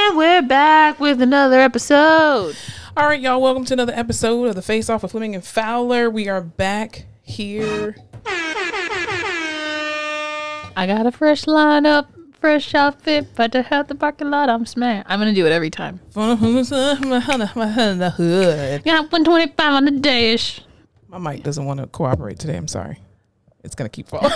And we're back with another episode. All right, y'all. Welcome to another episode of the Face Off with Fleming and Fowler. We are back here. I got a fresh lineup, fresh outfit, but to help the parking lot, I'm smashed. I'm gonna do it every time. Got 125 on the dash. My mic doesn't want to cooperate today. I'm sorry. It's gonna keep falling.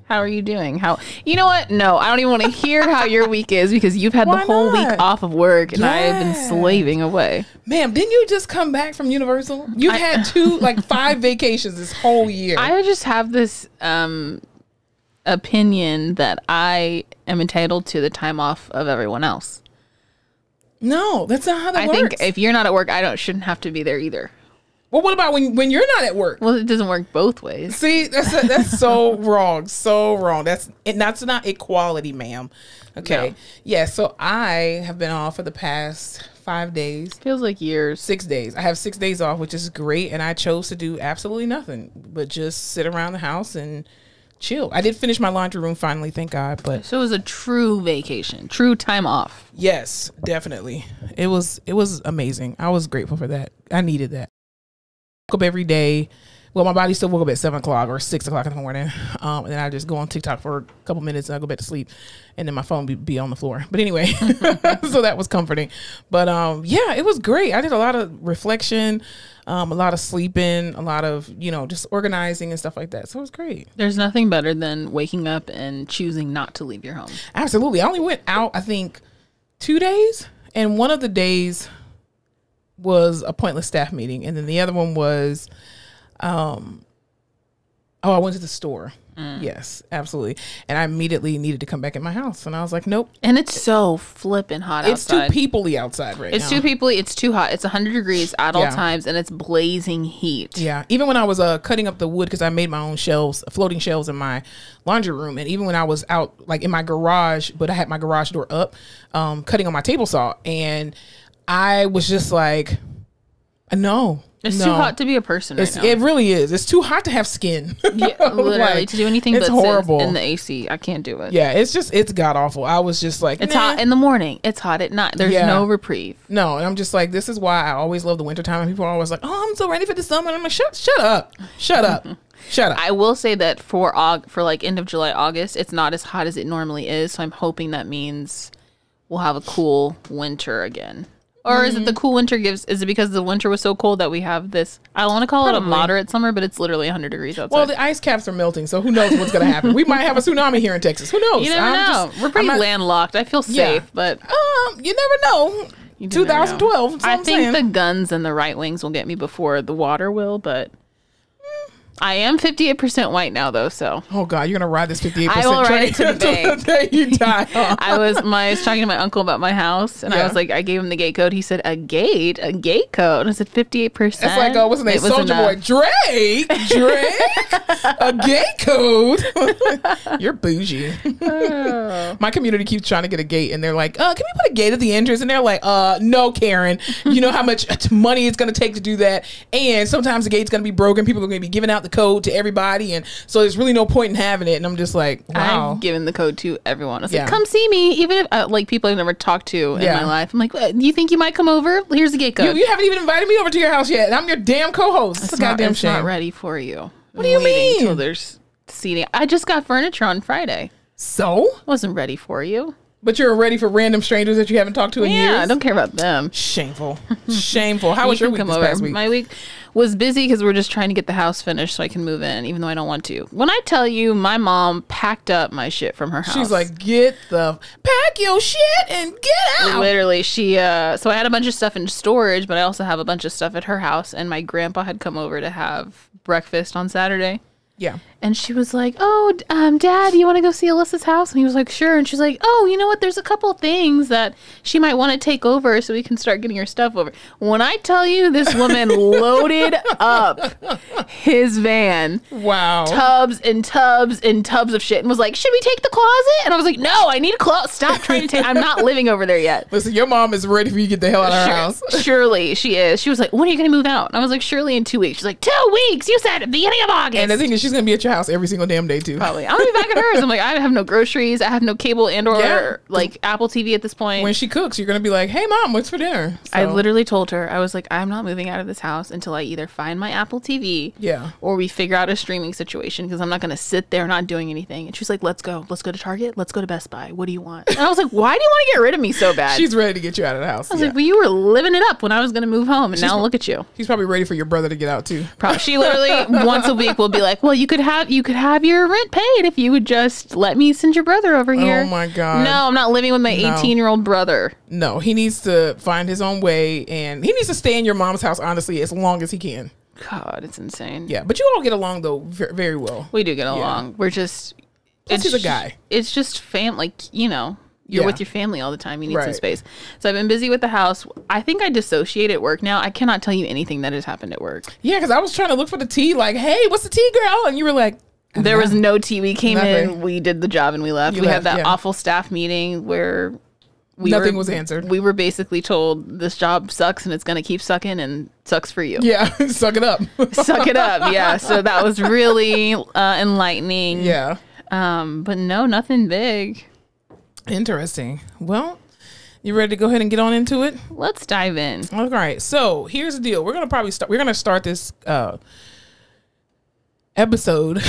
How are you doing? You know what? No, I don't even want to hear how your week is because you've had the whole week off of work and I have been slaving away. Ma'am, didn't you just come back from Universal? You've had 5 vacations this whole year. I just have this opinion that I am entitled to the time off of everyone else. No, that's not how that works. I think if you're not at work, shouldn't have to be there either. Well, what about when you're not at work? Well, it doesn't work both ways. See, that's so wrong. So wrong. That's not equality, ma'am. Okay. No. Yeah, so I have been off for the past 5 days. Feels like years. 6 days. I have 6 days off, which is great. And I chose to do absolutely nothing but just sit around the house and chill. I did finish my laundry room finally, thank God. But so it was a true vacation, true time off. Yes, definitely. It was amazing. I was grateful for that. I needed that. Up every day. Well, my body still woke up at 7 o'clock or 6 o'clock in the morning. And then I just go on TikTok for a couple minutes and I go back to sleep. And then my phone be on the floor. But anyway, so that was comforting. But yeah, it was great. I did a lot of reflection, a lot of sleeping, a lot of, just organizing and stuff like that. So it was great. There's nothing better than waking up and choosing not to leave your home. Absolutely. I only went out, I think, 2 days. And one of the days was a pointless staff meeting, and then the other one was I went to the store. Yes, absolutely. And I immediately needed to come back in my house, and I was like, nope. And it's so flipping hot outside. It's too people-y outside right now. It's too people-y. It's too hot. It's 100 degrees at all times, and it's blazing heat. Yeah. Even when I was cutting up the wood, because I made my own shelves, floating shelves in my laundry room, and even when I was out in my garage, but I had my garage door up, cutting on my table saw, and I was just like, no. It's too hot to be a person right now. It really is. It's too hot to have skin. Yeah, literally, to do anything it's but horrible. Sit in the AC. I can't do it. Yeah, it's god awful. I was just like, it's hot in the morning. It's hot at night. There's no reprieve. No, and I'm just like, this is why I always love the wintertime. And people are always like, oh, I'm so ready for the summer. And I'm like, shut up. Shut up. Shut up. I will say that for end of July, August, it's not as hot as it normally is. So I'm hoping that means we'll have a cool winter again. Or is it the cool winter is it because the winter was so cold that we have this, I want to call it a moderate summer, but it's literally 100 degrees outside. Well, the ice caps are melting, so who knows what's going to happen. We might have a tsunami here in Texas. Who knows? You never know. We're pretty landlocked. I feel safe, but you never know. 2012. I think the guns and the right wings will get me before the water will, but I am 58% white now, though, so. Oh, God, you're going to ride this 58% I will ride it to the bank. The day you die. I was talking to my uncle about my house, and I was like, I gave him the gate code. He said, a gate code? And I said, 58%. It's like, what's his name? Soldier Boy. Drake, a gate code. You're bougie. My community keeps trying to get a gate, and they're like, can we put a gate at the entrance? And they're like, no, Karen. You know how much money it's going to take to do that, and sometimes the gate's going to be broken. People are going to be giving out the code to everybody, and so there's really no point in having it. And I'm just like, wow. I've given the code to everyone. I was like, come see me, even if people I've never talked to in my life. I'm like, do you think you might come over? Here's the gate code. You haven't even invited me over to your house yet, and I'm your damn co-host. It's not ready for you. What do you mean? Until there's seating. I just got furniture on Friday. So? Wasn't ready for you. But you're ready for random strangers that you haven't talked to in years? Yeah, I don't care about them. Shameful. Shameful. How was your week this past week? My week was busy because we're just trying to get the house finished so I can move in, even though I don't want to. When I tell you, my mom packed up my shit from her house. She's like, pack your shit and get out. Literally, so I had a bunch of stuff in storage, but I also have a bunch of stuff at her house, and my grandpa had come over to have breakfast on Saturday. Yeah. And she was like, oh, Dad, you want to go see Alyssa's house? And he was like, sure. And she's like, oh, you know what? There's a couple things that she might want to take over so we can start getting her stuff over. When I tell you this woman loaded up his van. Wow. Tubs and tubs and tubs of shit and was like, should we take the closet? And I was like, no, I need a closet. Stop trying to take, I'm not living over there yet. Listen, your mom is ready for you to get the hell out of her house. Surely she is. She was like, when are you going to move out? And I was like, surely in 2 weeks. She's like, 2 weeks? You said at the beginning of August. And the thing is, she's gonna be at your house every single damn day too. Probably. I'm gonna be back at hers. I'm like, I have no groceries. I have no cable and or like Apple TV at this point. When she cooks, you're gonna be like, "Hey, mom, what's for dinner?" So. I literally told her, I was like, I'm not moving out of this house until I either find my Apple TV, or we figure out a streaming situation because I'm not gonna sit there not doing anything. And she's like, Let's go to Target. Let's go to Best Buy. What do you want? And I was like, why do you want to get rid of me so bad? She's ready to get you out of the house. I was like, well, you were living it up when I was gonna move home, and now look at you. She's probably ready for your brother to get out too. Probably. She literally once a week will be like, well, you could have your rent paid if you would just let me send your brother over here. Oh my God. No, I'm not living with my 18-year-old brother. No, he needs to find his own way, and he needs to stay in your mom's house, honestly, as long as he can. God, it's insane. Yeah, but you all get along, though, very well. We do get along. We're just... Plus, he's a guy. It's just you're with your family all the time. You need some space. So I've been busy with the house. I think I dissociate at work now. I cannot tell you anything that has happened at work. Yeah, because I was trying to look for the tea, like, hey, what's the tea, girl? And you were like... There was no tea. We came in, we did the job, and we left. We had that awful staff meeting where... Nothing was answered. We were basically told this job sucks and it's going to keep sucking and sucks for you. Yeah, suck it up. Suck it up, yeah. So that was really enlightening. Yeah. But no, nothing big. Interesting. Well, you ready to go ahead and get on into it? Let's dive in. All right. So here's the deal. We're going to start this episode.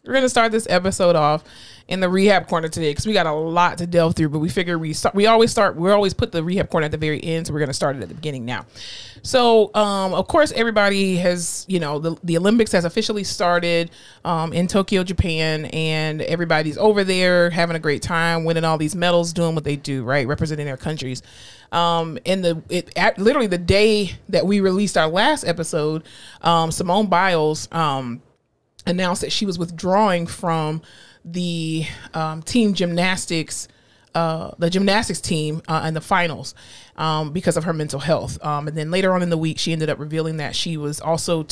We're going to start this episode off in the rehab corner today because we got a lot to delve through, but we figure we always put the rehab corner at the very end, so we're going to start it at the beginning now. So of course everybody has, the Olympics has officially started in Tokyo, Japan, and everybody's over there having a great time, winning all these medals, doing what they do, right, representing their countries. Literally the day that we released our last episode, Simone Biles announced that she was withdrawing from the team gymnastics, the gymnastics team in the finals because of her mental health. And then later on in the week, she ended up revealing that she was also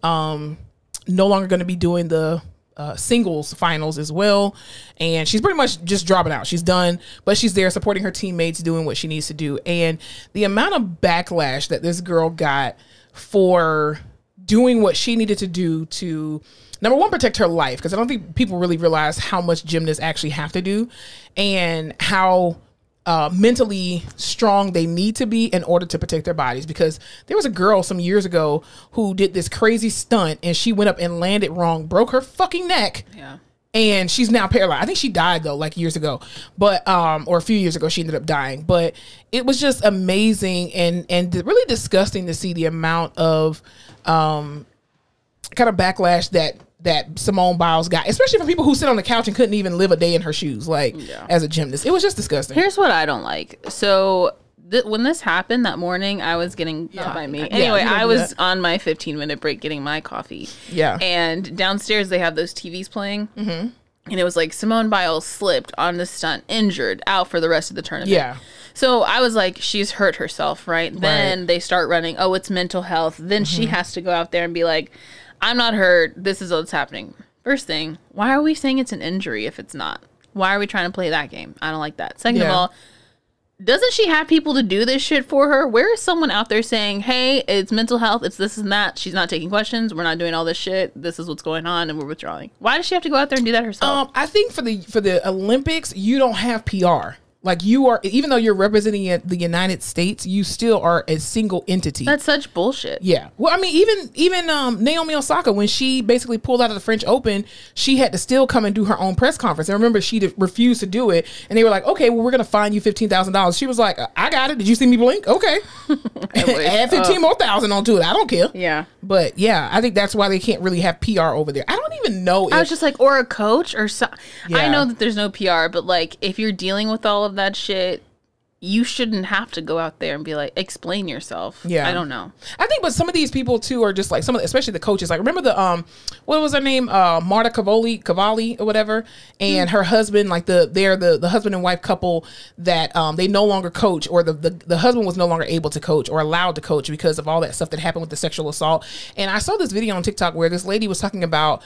no longer going to be doing the singles finals as well. And she's pretty much just dropping out. She's done, but she's there supporting her teammates, doing what she needs to do. And the amount of backlash that this girl got for doing what she needed to do to, number one, protect her life, because I don't think people really realize how much gymnasts actually have to do and how mentally strong they need to be in order to protect their bodies. Because there was a girl some years ago who did this crazy stunt and she went up and landed wrong, broke her fucking neck. Yeah. And she's now paralyzed. I think she died though, like years ago, but or a few years ago she ended up dying. But it was just amazing and really disgusting to see the amount of kind of backlash that Simone Biles got, especially from people who sit on the couch and couldn't even live a day in her shoes, as a gymnast. It was just disgusting. Here's what I don't like. So when this happened that morning, I was getting by me. Anyway, I was on my 15-minute break getting my coffee. Yeah. And downstairs they have those TVs playing. Mm-hmm. And it was like Simone Biles slipped on the stunt, injured, out for the rest of the tournament. Yeah. So I was like, she's hurt herself, right? Then they start running, oh, it's mental health. Then she has to go out there and be like, I'm not hurt. This is what's happening. First thing, why are we saying it's an injury if it's not? Why are we trying to play that game? I don't like that. Second of all, doesn't she have people to do this shit for her? Where is someone out there saying, hey, it's mental health, it's this and that, she's not taking questions, we're not doing all this shit, this is what's going on, and we're withdrawing? Why does she have to go out there and do that herself? I think for the Olympics, you don't have PR. Like, you are, even though you're representing the United States, you still are a single entity. That's such bullshit. Yeah. Well, I mean, even Naomi Osaka, when she basically pulled out of the French Open, she had to still come and do her own press conference. And remember, she refused to do it. And they were like, okay, well, we're going to fine you $15,000. She was like, I got it. Did you see me blink? Okay. Add 15 more thousand onto it. I don't care. Yeah. But yeah, I think that's why they can't really have PR over there. I don't even know if... I was just like, or a coach or so. Yeah. I know that there's no PR, but like, if you're dealing with all of that shit, you shouldn't have to go out there and be like, explain yourself. Yeah. I don't know. I think, but some of these people too are just like especially the coaches. Like, remember the what was her name? Marta Cavalli or whatever, and her husband, like the husband and wife couple that they no longer coach, or the husband was no longer able to coach or allowed to coach because of all that stuff that happened with the sexual assault. And I saw this video on TikTok where this lady was talking about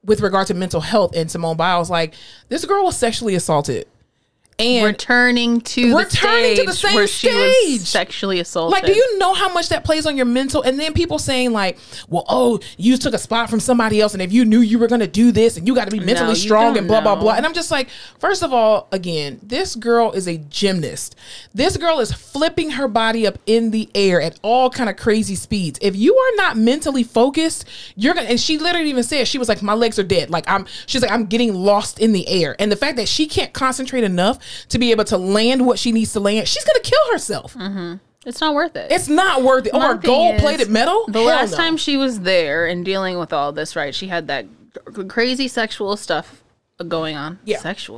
with regard to mental health and Simone Biles, like, this girl was sexually assaulted. And returning to the stage where she was sexually assaulted. Like, do you know how much that plays on your mental? And then people saying like, well, oh, you took a spot from somebody else, and if you knew you were going to do this, and you got to be mentally strong and blah, blah, blah. And I'm just like, first of all, again, this girl is a gymnast. This girl is flipping her body up in the air at all kind of crazy speeds. If you are not mentally focused, you're going to, and she literally even said, she was like, my legs are dead. Like she's like, I'm getting lost in the air. And the fact that she can't concentrate enough to be able to land what she needs to land, she's going to kill herself. Mm-hmm. It's not worth it. It's not worth it. Oh, her gold-plated medal? The last time she was there and dealing with all this, right, she had that crazy sexual stuff going on. Yeah. Sexual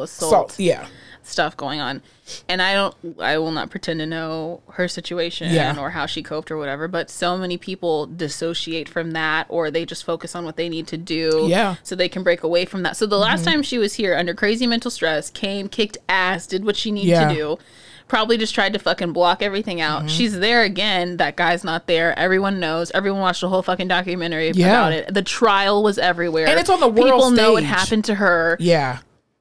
assault. Yeah. Stuff going on. And I will not pretend to know her situation or how she coped or whatever, but so many people dissociate from that, or they just focus on what they need to do so they can break away from that. So the last time she was here under crazy mental stress, came, kicked ass, did what she needed to do, probably just tried to fucking block everything out. She's there again. That guy's not there. Everyone knows. Everyone watched the whole fucking documentary about it. The trial was everywhere. And it's on the world People stage. know what happened to her. Yeah.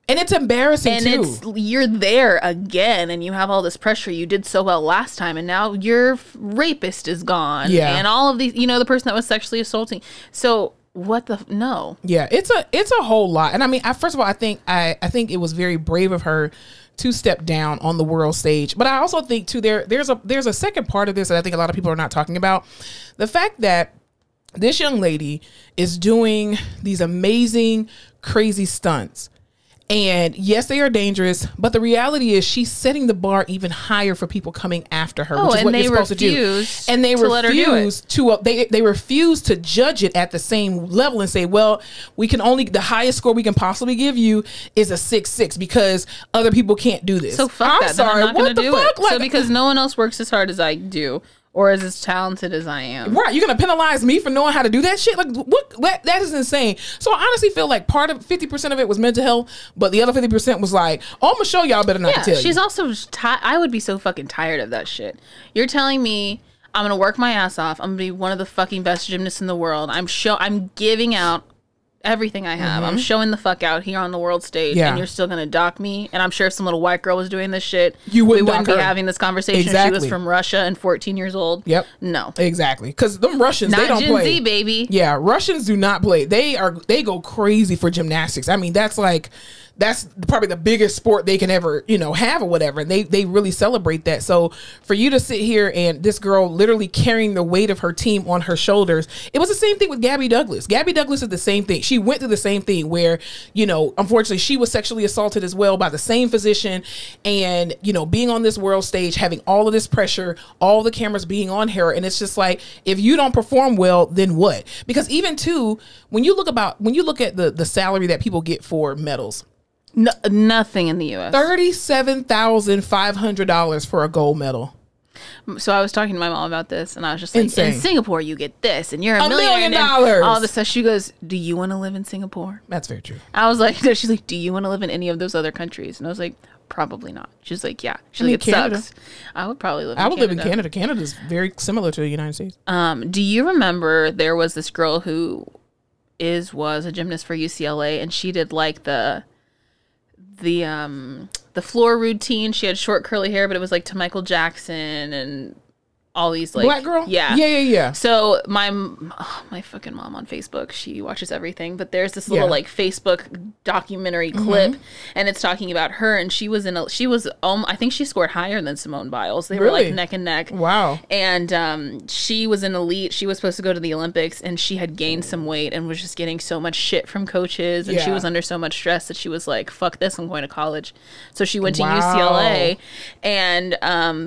And it's embarrassing too. And you're there again, and you have all this pressure. You did so well last time, and now your rapist is gone. Yeah. And all of these, the person that was sexually assaulting. So no. Yeah, it's a whole lot. And I mean, first of all, I think it was very brave of her to step down on the world stage. But I also think too, there's a second part of this that I think a lot of people are not talking about. The fact that this young lady is doing these amazing, crazy stunts. And yes, they are dangerous, but the reality is she's setting the bar even higher for people coming after her, which is what you're supposed to do. And they refuse they refuse to judge it at the same level and say, well, the highest score we can possibly give you is a 6.6 because other people can't do this. So fuck that. Sorry, I'm not going to do it. Like, so because no one else works as hard as I do. Or as talented as I am. Right. You're going to penalize me for knowing how to do that shit? Like, what? That is insane. So I honestly feel like 50% of it was mental health, but the other 50% was like, oh, I'm going to show y'all better not to tell you. She's also, I would be so fucking tired of that shit. You're telling me I'm going to work my ass off. I'm going to be one of the fucking best gymnasts in the world. I'm giving out everything I have. I'm showing the fuck out here on the world stage, and you're still gonna dock me. And I'm sure if some little white girl was doing this shit, we wouldn't be having this conversation. Exactly. If she was from Russia and 14 years old. Yep. No. Exactly. Because them Russians, they don't Gen play. Z, baby. Yeah, Russians do not play. They go crazy for gymnastics. I mean, that's probably the biggest sport they can ever, have or whatever. And they really celebrate that. So for you to sit here and this girl literally carrying the weight of her team on her shoulders, it was the same thing with Gabby Douglas. Gabby Douglas is the same thing. She went through the same thing where, unfortunately she was sexually assaulted as well by the same physician, and, being on this world stage, having all of this pressure, all the cameras being on her. And it's just like, if you don't perform well, then what? Because even too, when you look at the salary that people get for medals, no, nothing in the U.S. $37,500 for a gold medal. So I was talking to my mom about this, and I was just like, insane. In Singapore, you get this, and you're $1 million. All this stuff. She goes, do you want to live in Singapore? That's very true. I was like, she's like, do you want to live in any of those other countries? And I was like, probably not. She's like, yeah. She's like, it Canada sucks. I would probably live in Canada. live in Canada. Canada's very similar to the United States. Do you remember there was this girl who was a gymnast for UCLA, and she did like the floor routine. She had short curly hair, but it was like to Michael Jackson and all these like black girl. Yeah. So my fucking mom on Facebook, she watches everything, but there's this little like Facebook documentary clip, and it's talking about her, and she was I think she scored higher than Simone Biles. They were like neck and neck. Wow. And she was an elite. She was supposed to go to the Olympics, and she had gained some weight and was just getting so much shit from coaches, and she was under so much stress that she was like, fuck this, I'm going to college. So she went to UCLA, and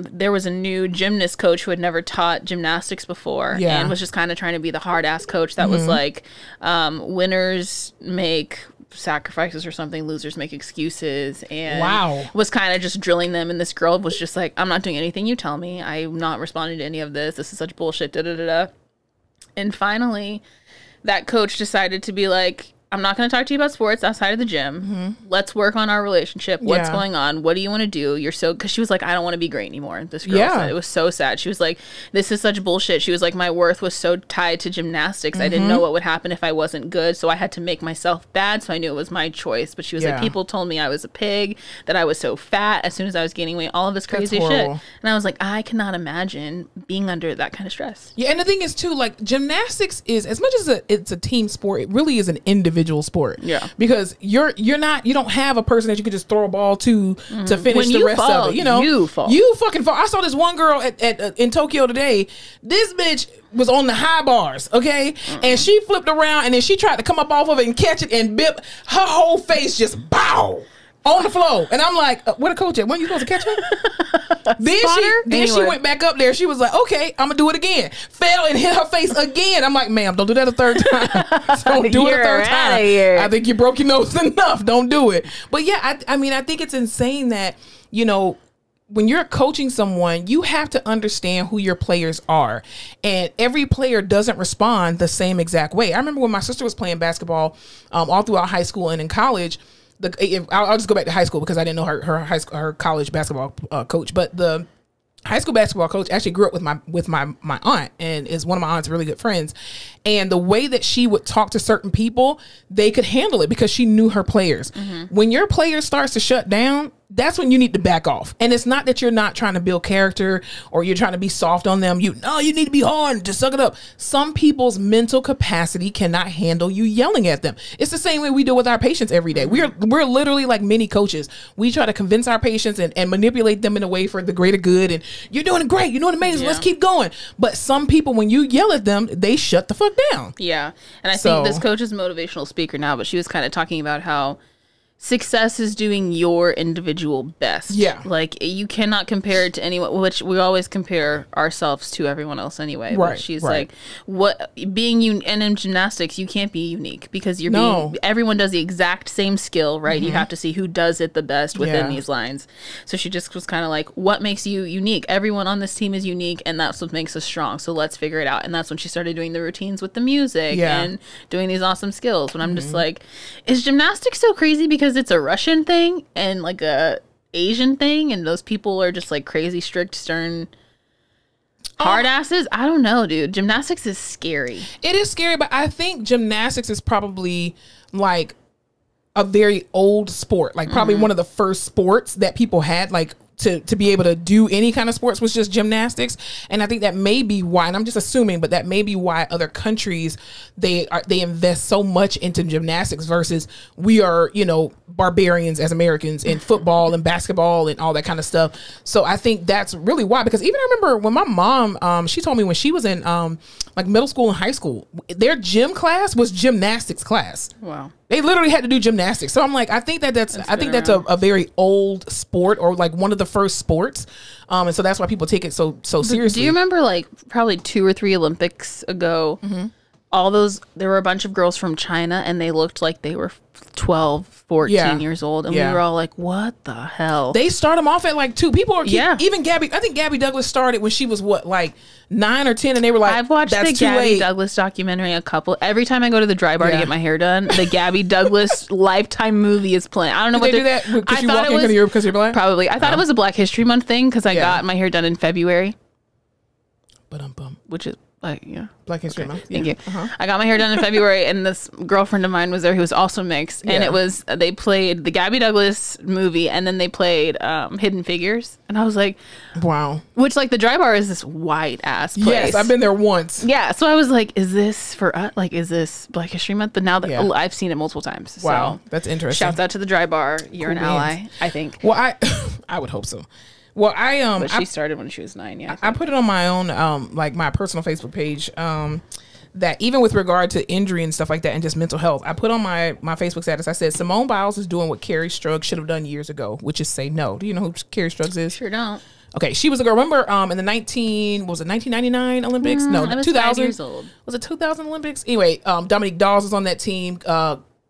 there was a new gymnast coach who had never taught gymnastics before, and was just kind of trying to be the hard ass coach that was like, winners make sacrifices or something, losers make excuses, and was kind of just drilling them. And this girl was just like, I'm not doing anything you tell me. I'm not responding to any of this. This is such bullshit. And finally that coach decided to be like, I'm not going to talk to you about sports outside of the gym. Let's work on our relationship. What's going on? What do you want to do? You're so, because she was like, I don't want to be great anymore. This girl said it was so sad. She was like, this is such bullshit. She was like, my worth was so tied to gymnastics. I didn't know what would happen if I wasn't good. So I had to make myself bad. So I knew it was my choice. But she was like, people told me I was a pig, that I was so fat as soon as I was gaining weight, all of this crazy shit. And I was like, I cannot imagine being under that kind of stress. Yeah. And the thing is too, like gymnastics is, as much as it's a team sport, it really is an individual sport. Yeah. Because you don't have a person that you can just throw a ball to finish When the you rest fall, of it. You know, you fall. You fucking fall. I saw this one girl in Tokyo today. This bitch was on the high bars, okay? And she flipped around and then she tried to come up off of it and catch it and bip. Her whole face just bow on the floor. And I'm like, where the coach at? When you supposed to catch her? Then she went back up there. She was like, okay, I'm gonna do it again. Fell and hit her face again. I'm like, ma'am, don't do that a third time. Don't do it a third time. I think you broke your nose enough. Don't do it. But yeah, I mean, I think it's insane that, you know, when you're coaching someone, you have to understand who your players are. And every player doesn't respond the same exact way. I remember when my sister was playing basketball all throughout high school and in college. I'll just go back to high school because I didn't know her college basketball coach. But the high school basketball coach actually grew up with my aunt and is one of my aunt's really good friends. And the way that she would talk to certain people, they could handle it because she knew her players. When your player starts to shut down, that's when you need to back off. And it's not that you're not trying to build character or you're trying to be soft on them. You need to be hard and just suck it up. Some people's mental capacity cannot handle you yelling at them. It's the same way we deal with our patients every day. We're literally like mini coaches. We try to convince our patients and manipulate them in a way for the greater good. And you're doing great. You're doing amazing. Let's keep going. But some people, when you yell at them, they shut the fuck down. Yeah. And I think this coach is a motivational speaker now, but she was kind of talking about how success is doing your individual best. Yeah. Like, you cannot compare it to anyone, which we always compare ourselves to everyone else anyway. Right. But she's like, and in gymnastics, you can't be unique because everyone does the exact same skill, right? You have to see who does it the best within these lines. So she just was kind of like, what makes you unique? Everyone on this team is unique, and that's what makes us strong. So let's figure it out. And that's when she started doing the routines with the music and doing these awesome skills. When I'm just like, is gymnastics so crazy because it's a Russian thing and like a Asian thing, and those people are just like crazy strict, stern, hard asses? I don't know, dude. Gymnastics is scary. It is scary, but I think gymnastics is probably like a very old sport, like probably one of the first sports that people had, like to be able to do any kind of sports was just gymnastics. And I think that may be why, and I'm just assuming, but that may be why other countries, they invest so much into gymnastics versus we are, you know, barbarians as Americans in football and basketball and all that kind of stuff. So I think that's really why, because even I remember when my mom, she told me when she was in like middle school and high school, their gym class was gymnastics class. Wow. They literally had to do gymnastics. So I'm like, I think that's a very old sport, or like one of the first sports. And so that's why people take it so seriously. Do you remember like probably 2 or 3 Olympics ago, there were a bunch of girls from China and they looked like they were 12, 14 years old. And we were all like, what the hell? They start them off at like 2. People are, even Gabby, I think Gabby Douglas started when she was what, like 9 or 10, and they were like, I've watched the Gabby Douglas documentary every time I go to the dry bar to get my hair done, the Gabby Douglas Lifetime movie is playing. I don't know what they do that because you walk into Europe because you're black? Probably. I thought it was a Black History Month thing because I got my hair done in February. Which is like, Black History Month. Thank you. I got my hair done in February, and this girlfriend of mine was there who was also mixed, and it was, they played the Gabby Douglas movie, and then they played Hidden Figures, and I was like, wow. Which, like, the dry bar is this white ass place. Yes, I've been there once. Yeah, so I was like, is this for us? Like, is this Black History Month? But now that I've seen it multiple times. Wow, so that's interesting. Shouts out to the dry bar. You're an ally, I think. Well, I would hope so. Well, but she started when she was 9. Yeah, I put it on my own, like my personal Facebook page. That even with regard to injury and stuff like that, and just mental health, I put on my Facebook status. I said Simone Biles is doing what Carrie Strug should have done years ago, which is say no. Do you know who Carrie Strug is? Sure don't. Okay, she was a girl. Remember, in the 1999 Olympics? No, I was 2000. 5 years old. Was it 2000 Olympics? Anyway, Dominique Dawes was on that team.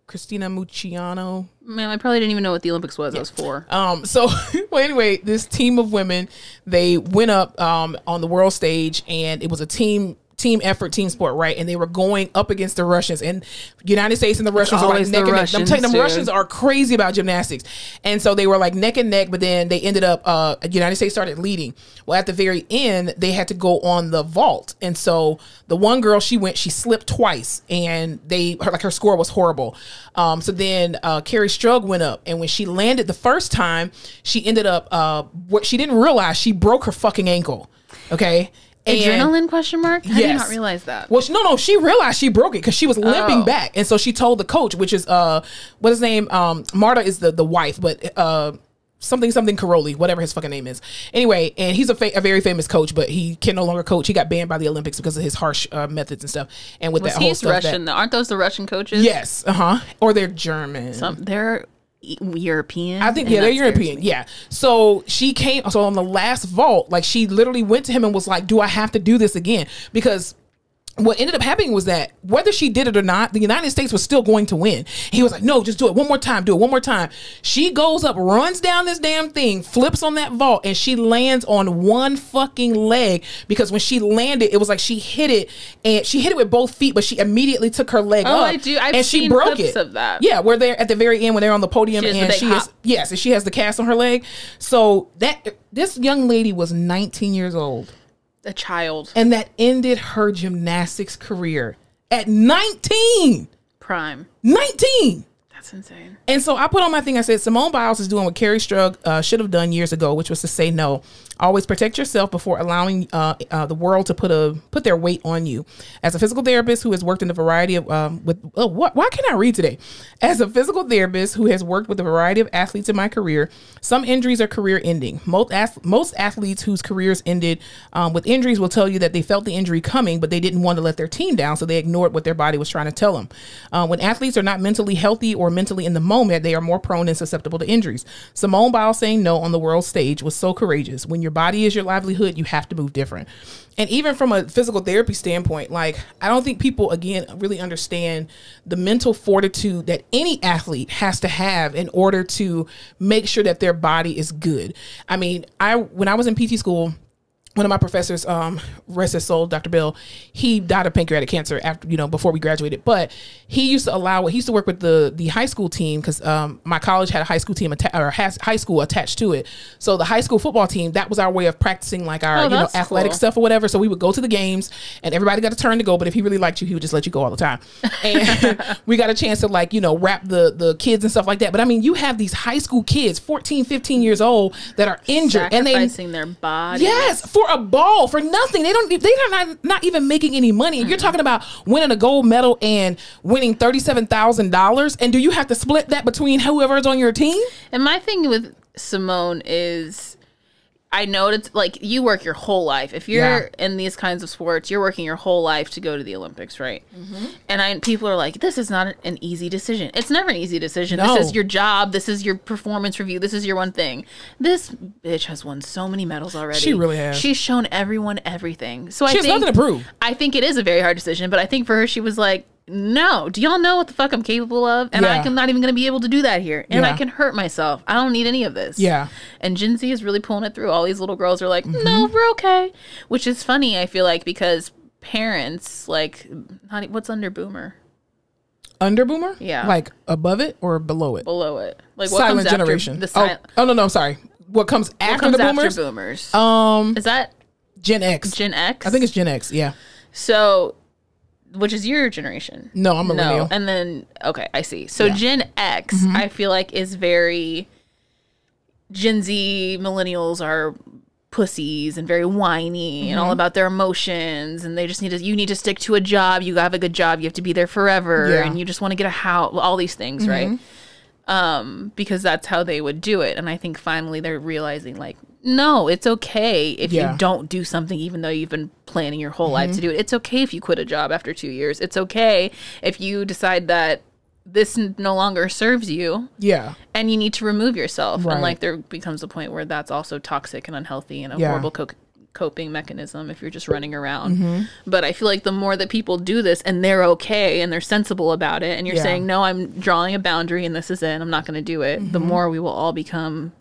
Christina Mucciano. Man, I probably didn't even know what the Olympics was. I was 4. So, well, anyway, this team of women, they went up on the world stage, and it was a team team effort, team sport, right? And they were going up against the Russians, and United States and the Russians were like neck and neck. I'm telling you, the Russians are crazy about gymnastics. And so they were like neck and neck, but then they ended up, United States started leading. Well, at the very end, they had to go on the vault. And so the one girl, she slipped twice, and her score was horrible. So then Carrie Strug went up, and when she landed the first time, she ended up, what she didn't realize, she broke her fucking ankle. Okay. Adrenaline question mark? I did not realize that. Well, no, she realized she broke it because she was limping back. And so she told the coach, which is, what his name? Marta is the wife, but, something Caroli, whatever his fucking name is. Anyway, and he's a very famous coach, but he can no longer coach. He got banned by the Olympics because of his harsh methods and stuff. And with that whole stuff, Russian, aren't those the Russian coaches? Yes, or they're German. They're European. I think they're European. Yeah. So she came. So on the last vault, like she literally went to him and was like, "Do I have to do this again?" Because what ended up happening was that whether she did it or not, the United States was still going to win. He was like, no, just do it one more time. Do it one more time. She goes up, runs down this damn thing, flips on that vault, and she lands on one fucking leg, because when she landed, it was like she hit it, and she hit it with both feet, but she immediately took her leg up. I do. I've seen she broke clips it. Of that. Yeah, where they're at the very end when they're on the podium, and and she has the cast on her leg. So this young lady was 19 years old. A child. And that ended her gymnastics career at 19. Prime. 19. That's insane. And so I put on my thing, I said, Simone Biles is doing what Carrie Strug should have done years ago, which was to say no. Always protect yourself before allowing the world to put their weight on you. As a physical therapist who has worked in a variety of why can't I read today? As a physical therapist who has worked with a variety of athletes in my career, some injuries are career ending. Most athletes whose careers ended with injuries will tell you that they felt the injury coming, but they didn't want to let their team down, so they ignored what their body was trying to tell them. When athletes are not mentally healthy or mentally in the moment, they are more prone and susceptible to injuries. Simone Biles saying no on the world stage was so courageous. When your body is your livelihood, you have to move different. And even from a physical therapy standpoint, like, I don't think people, again, really understand the mental fortitude that any athlete has to have in order to make sure that their body is good. I mean, when I was in PT school, one of my professors, rest his soul, Dr. Bill, he died of pancreatic cancer after, before we graduated. But he used to work with the high school team, because my college had a high school team has high school attached to it. So the high school football team, that was our way of practicing like our athletic stuff or whatever. So we would go to the games, and everybody got a turn to go. But if he really liked you, he would just let you go all the time. And we got a chance to wrap the kids and stuff like that. But I mean, you have these high school kids, 14, 15 years old, that are injured, sacrificing their body. Yes. For a ball, for nothing. They're not even making any money. You're talking about winning a gold medal and winning $37,000. And do you have to split that between whoever's on your team? And my thing with Simone is, I know it's like, you work your whole life. If you're in these kinds of sports, you're working your whole life to go to the Olympics, right? Mm-hmm. And people are like, this is not an easy decision. It's never an easy decision. No. This is your job. This is your performance review. This is your one thing. This bitch has won so many medals already. She really has. She's shown everyone everything. So she has nothing to prove. I think it is a very hard decision, but I think for her, she was like, no, do y'all know what the fuck I'm capable of? And I'm not even going to be able to do that here. And I can hurt myself. I don't need any of this. Yeah. And Gen Z is really pulling it through. All these little girls are like, no, we're okay. Which is funny, I feel like, because parents, what's under boomer? Under boomer? Yeah. Like above it or below it? Below it. Like what silent comes generation. After no, sorry. What comes after the boomers? After boomers? Is that Gen X? Gen X? I think it's Gen X, yeah. So, which is your generation? No, I'm millennial. No, and then okay, I see. So Gen X, I feel like, is very Gen Z. Millennials are pussies and very whiny and all about their emotions, and they just you need to stick to a job. You have a good job. You have to be there forever, and you just want to get a house. All these things, right? Because that's how they would do it. And I think finally they're realizing, like, no, it's okay if you don't do something, even though you've been planning your whole life to do it. It's okay if you quit a job after 2 years. It's okay if you decide that this no longer serves you. Yeah. And you need to remove yourself. Right. And like there becomes a point where that's also toxic and unhealthy and a horrible coping mechanism if you're just running around. But I feel like the more that people do this and they're okay and they're sensible about it, and you're saying, no, I'm drawing a boundary and this is it, I'm not going to do it, the more we will all become,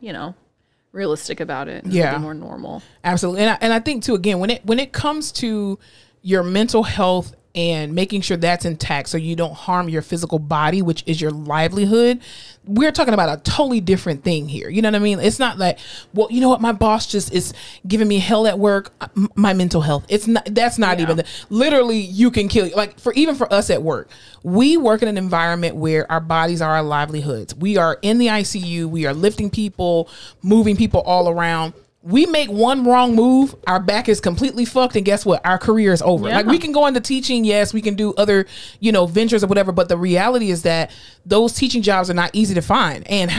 realistic about it and be more normal. Absolutely. And I think too, again, when it comes to your mental health and making sure that's intact so you don't harm your physical body, which is your livelihood. We're talking about a totally different thing here. You know what I mean? It's not like, well, you know what? My boss just is giving me hell at work. My mental health. It's not, that's not even literally you can kill you. Like even for us at work, we work in an environment where our bodies are our livelihoods. We are in the ICU. We are lifting people, moving people all around. We make one wrong move, our back is completely fucked, and guess what? Our career is over. Like we can go into teaching, yes, we can do other, ventures or whatever, but the reality is that those teaching jobs are not easy to find. And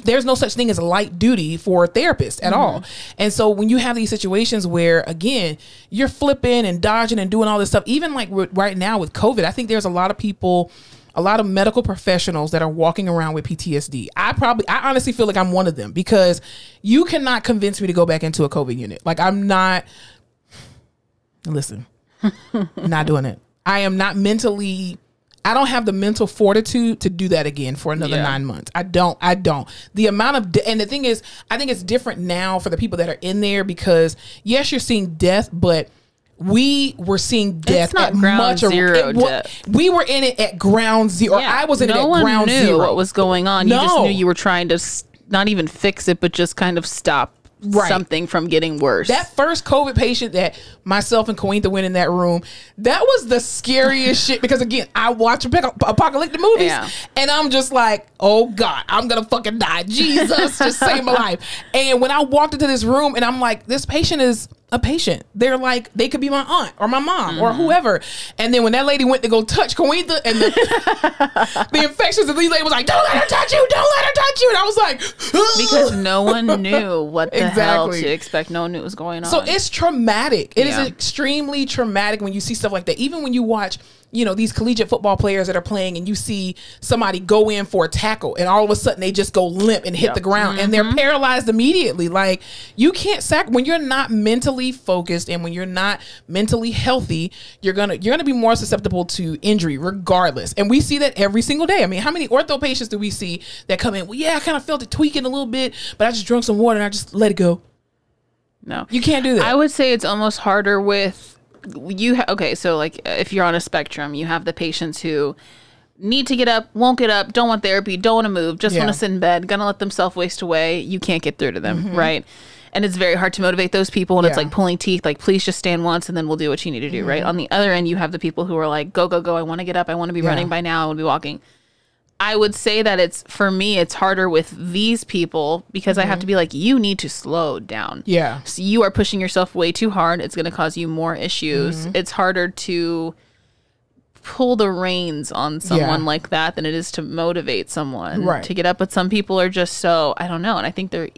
there's no such thing as light duty for a therapist at all. And so when you have these situations where, again, you're flipping and dodging and doing all this stuff, even like right now with COVID, I think there's a lot of people, a lot of medical professionals that are walking around with PTSD. I honestly feel like I'm one of them, because you cannot convince me to go back into a COVID unit. Like I'm not doing it. I am not I don't have the mental fortitude to do that again for another 9 months. I don't. The amount of, and the thing is, I think it's different now for the people that are in there, because yes, you're seeing death, but we were seeing death at much zero. We were in it at ground zero. Yeah. I was in it at ground zero. No one knew what was going on. You No. just knew you were trying to not even fix it, but just kind of stop something from getting worse. That first COVID patient that myself and Cointa went in that room, that was the scariest shit, because again, I watch apocalyptic movies and I'm just like, oh God, I'm gonna fucking die. Jesus, just save my life. And when I walked into this room and I'm like, this patient is a patient. They're like, they could be my aunt or my mom or whoever. And then when that lady went to go touch Cointa and the infectious disease lady was like, don't let her touch you, don't let her touch you. And I was like, because no one knew what the hell to expect. No one knew what was going on. So it's traumatic. It is extremely traumatic when you see stuff like that. Even when you watch, these collegiate football players that are playing and you see somebody go in for a tackle and all of a sudden they just go limp and hit the ground and they're paralyzed immediately. Like, you can't when you're not mentally focused and when you're not mentally healthy, you're gonna be more susceptible to injury regardless. And we see that every single day. I mean, how many ortho patients do we see that come in? Well, yeah, I kind of felt it tweaking a little bit, but I just drank some water and I just let it go. No, you can't do that. I would say it's almost harder with so like if you're on a spectrum, you have the patients who need to get up, won't get up, don't want therapy, don't want to move, just want to sit in bed, gonna let themselves waste away. You can't get through to them, right? And it's very hard to motivate those people, and it's like pulling teeth, like, please just stand once and then we'll do what you need to do, right? On the other end, you have the people who are like, go, go, go, I want to get up, I want to be running by now, I want to be walking. I would say that for me, it's harder with these people because I have to be like, you need to slow down. Yeah. So you are pushing yourself way too hard. It's going to cause you more issues. It's harder to pull the reins on someone like that than it is to motivate someone to get up. But some people are just so, I don't know. And I think they're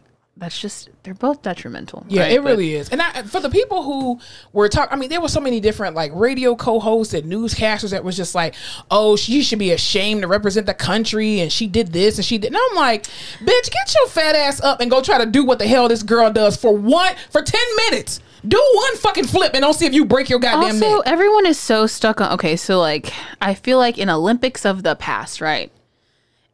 both detrimental. Yeah, right? It really is. And for the people who were talking, I mean, there were so many different like radio co-hosts and newscasters that was just like, oh, she should be ashamed to represent the country and she did this and she did. And I'm like, bitch, get your fat ass up and go try to do what the hell this girl does for 10 minutes. Do one fucking flip and don't see if you break your goddamn neck. Also, everyone is so stuck on, okay, so like, I feel like in Olympics of the past, right?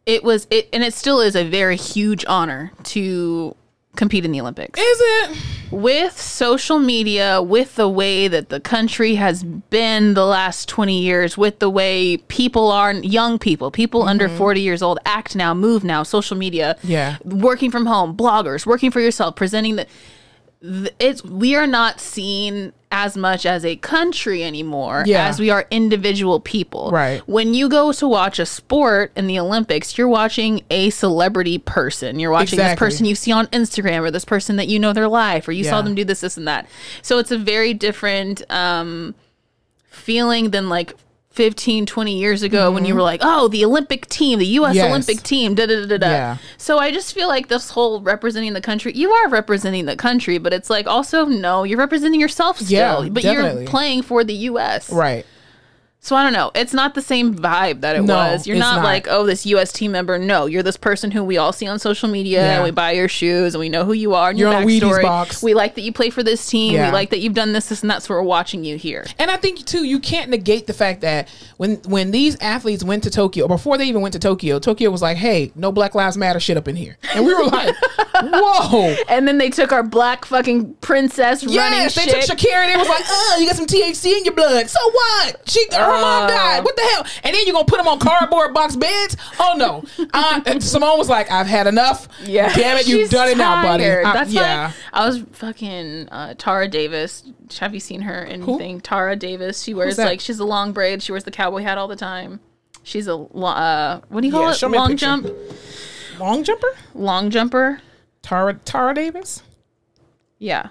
And it still is a very huge honor to compete in the Olympics. Is it? With social media, with the way that the country has been the last 20 years, with the way people are, young people under 40 years old act now, move now, social media, working from home, bloggers, working for yourself, presenting we are not seen as much as a country anymore as we are individual people. Right. When you go to watch a sport in the Olympics, you're watching a celebrity person. You're watching this person you see on Instagram, or this person that you know their life, or you saw them do this, and that. So it's a very different feeling than like 15, 20 years ago when you were like, oh, the Olympic team, the U.S. Olympic team, da-da-da-da-da. Yeah. So I just feel like this whole representing the country, you are representing the country, but it's like also, no, you're representing yourself still, but definitely. You're playing for the U.S. Right. So I don't know. It's not the same vibe that it was. You're not like, oh, this U.S. team member. No, you're this person who we all see on social media, and we buy your shoes, and we know who you are and your backstory. Box. We like that you play for this team. We like that you've done this, and that, so we're watching you here. And I think, too, you can't negate the fact that when these athletes went to Tokyo, before they even went to Tokyo was like, hey, no Black Lives Matter shit up in here. And we were like, Whoa. And then they took our black fucking princess running Yes, they took shit. Shakira and they was like, you got some THC in your blood. So what? Her mom died. What the hell? And then you're going to put them on cardboard box beds? Oh, no. And Simone was like, I've had enough. Yeah. Damn it, you've She's done it now, buddy. tired. That's yeah. why I was fucking Tara Davis. Have you seen her in anything? Tara Davis. She wears that? like, she's a long braid. She wears the cowboy hat all the time. She's a, what do you call it? show me a Long picture. jump? Long jumper? Long jumper. Tara Davis? Yeah.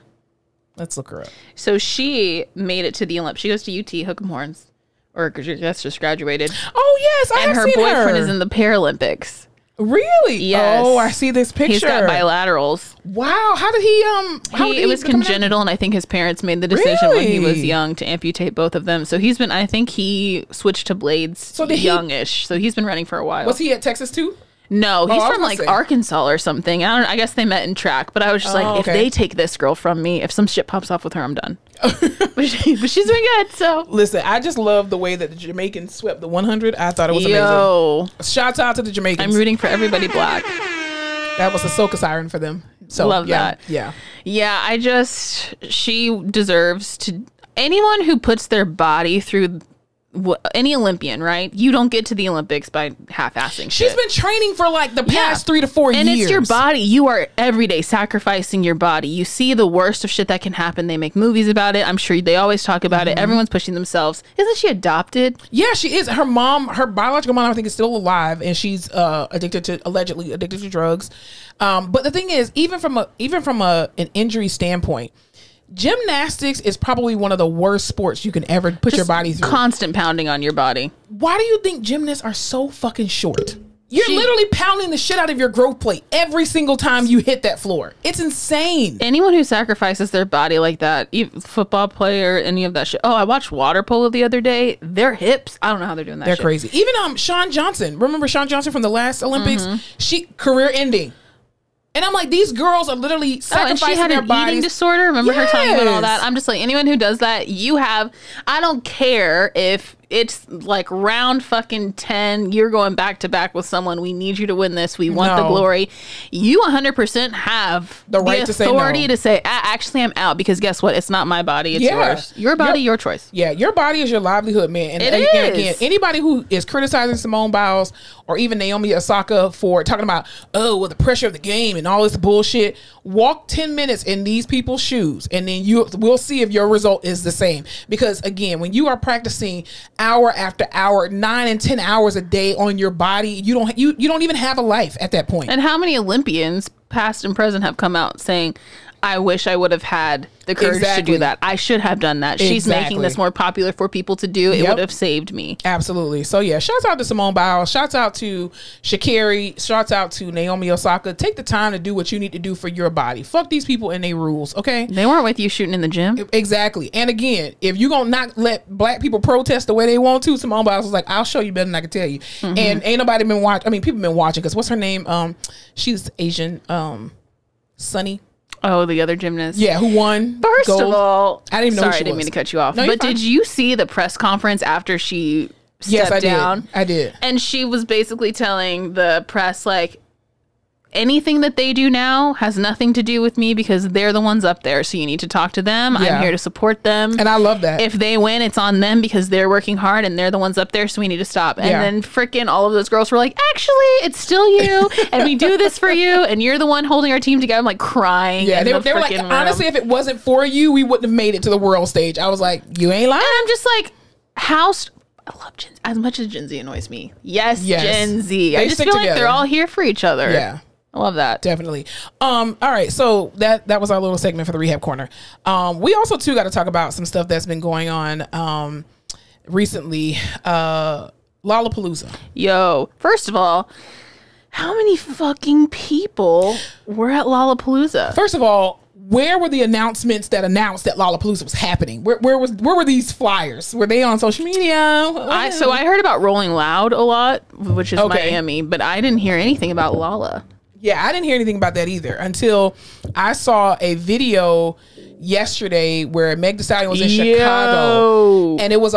Let's look her up. So she made it to the Olympics. She goes to UT Hook'em Horns. Or that's just graduated. Oh, yes, I And have her seen boyfriend her. is in the Paralympics. Really? Yes. Oh, I see this picture. He's got bilaterals. Wow. How did he It was become congenital, and I think his parents made the decision when he was Really? young to amputate both of them. So I think he switched to blades did he- youngish. So he's been running for a while. Was he at Texas too? No, he's I was from gonna like say. Arkansas or something. I guess they met in track, but I was just like, if okay. they take this girl from me, if some shit pops off with her, I'm done. but she's doing good, so. Listen, I just love the way that the Jamaicans swept the 100. I thought it was Yo, amazing. Shouts out to the Jamaicans. I'm rooting for everybody black. That was a soca siren for them. So Love yeah, that. Yeah. Yeah, she deserves to. Anyone who puts their body through any Olympian, right? You don't get to the Olympics by half-assing shit. She's been training for like the past 3 to 4 years. And it's your body. You are every day sacrificing your body. You see the worst of shit that can happen. They make movies about it. I'm sure they always talk about it. Everyone's pushing themselves. Isn't she adopted? Yeah, she is. Her biological mom, I think, is still alive, and she's allegedly addicted to drugs. But the thing is, even from an injury standpoint, gymnastics is probably one of the worst sports you can ever put your body through. Constant pounding on your body. Why do you think gymnasts are so fucking short? You're literally pounding the shit out of your growth plate every single time you hit that floor. It's insane. Anyone who sacrifices their body like that, football player, any of that shit. Oh, I watched water polo the other day. Their hips, I don't know how they're doing that. They're shit. crazy. Even Shawn Johnson. Remember Shawn Johnson from the last Olympics? She career ending. And I'm like, these girls are literally And sacrificing she had their an bodies. eating disorder. Remember her talking about all that? Yes. I'm just like, anyone who does that, I don't care if it's like round fucking 10, you're going back to back with someone. We need you to win this. We want the glory. You 100% have The right to say no. authority to say, actually, I'm out, because guess what? It's not my body. It's yours. Your body, your choice. Yeah, your body is your livelihood, man. And, It and is. again, anybody who is criticizing Simone Biles or even Naomi Osaka for talking about, the pressure of the game and all this bullshit, walk 10 minutes in these people's shoes, and then we'll see if your result is the same. Because again, when you are practicing hour after hour, 9 and 10 hours a day on your body, you don't even have a life at that point. And how many Olympians, past and present, have come out saying, I wish I would have had the courage to do that. I should have done that. She's making this more popular for people to do. It would have saved me. Absolutely. So yeah, shouts out to Simone Biles. Shouts out to Sha'Carri. Shouts out to Naomi Osaka. Take the time to do what you need to do for your body. Fuck these people and their rules, okay? They weren't with you shooting in the gym. Exactly. And again, if you're gonna not let black people protest the way they want to, Simone Biles was like, I'll show you better than I can tell you. And ain't nobody been watching. I mean, people been watching, because what's her name? She's Asian. Sunny. Oh, the other gymnast. Yeah, who won? First gold. of all, I didn't even know who sorry, she I didn't was. mean to cut you off. No, you're But fine. did you see the press conference after she stepped Yes, I down? did. I did. And she was basically telling the press, like, anything that they do now has nothing to do with me, because they're the ones up there. So you need to talk to them. Yeah. I'm here to support them. And I love that. If they win, it's on them, because they're working hard and they're the ones up there. So we need to stop. And Yeah. then freaking all of those girls were like, actually, it's still you. And we do this for you. And you're the one holding our team together. I'm like crying. Yeah, in they the were like, freaking room. honestly, if it wasn't for you, we wouldn't have made it to the world stage. I was like, you ain't lying. And I'm just like, I love Gen Z. As much as Gen Z annoys me. Yes. Gen Z. They I just stick feel like together. they're all here for each other. Yeah. I love that. Definitely. All right. So that was our little segment for the Rehab Corner. We also too got to talk about some stuff that's been going on recently. Lollapalooza. Yo, first of all, how many fucking people were at Lollapalooza? First of all, where were the announcements that announced that Lollapalooza was happening? Where were these flyers? Were they on social media? So I heard about Rolling Loud a lot, which is Okay. Miami, but I didn't hear anything about Lolla. Yeah, I didn't hear anything about that either until I saw a video yesterday where Meg Thee Stallion was in Chicago, and it was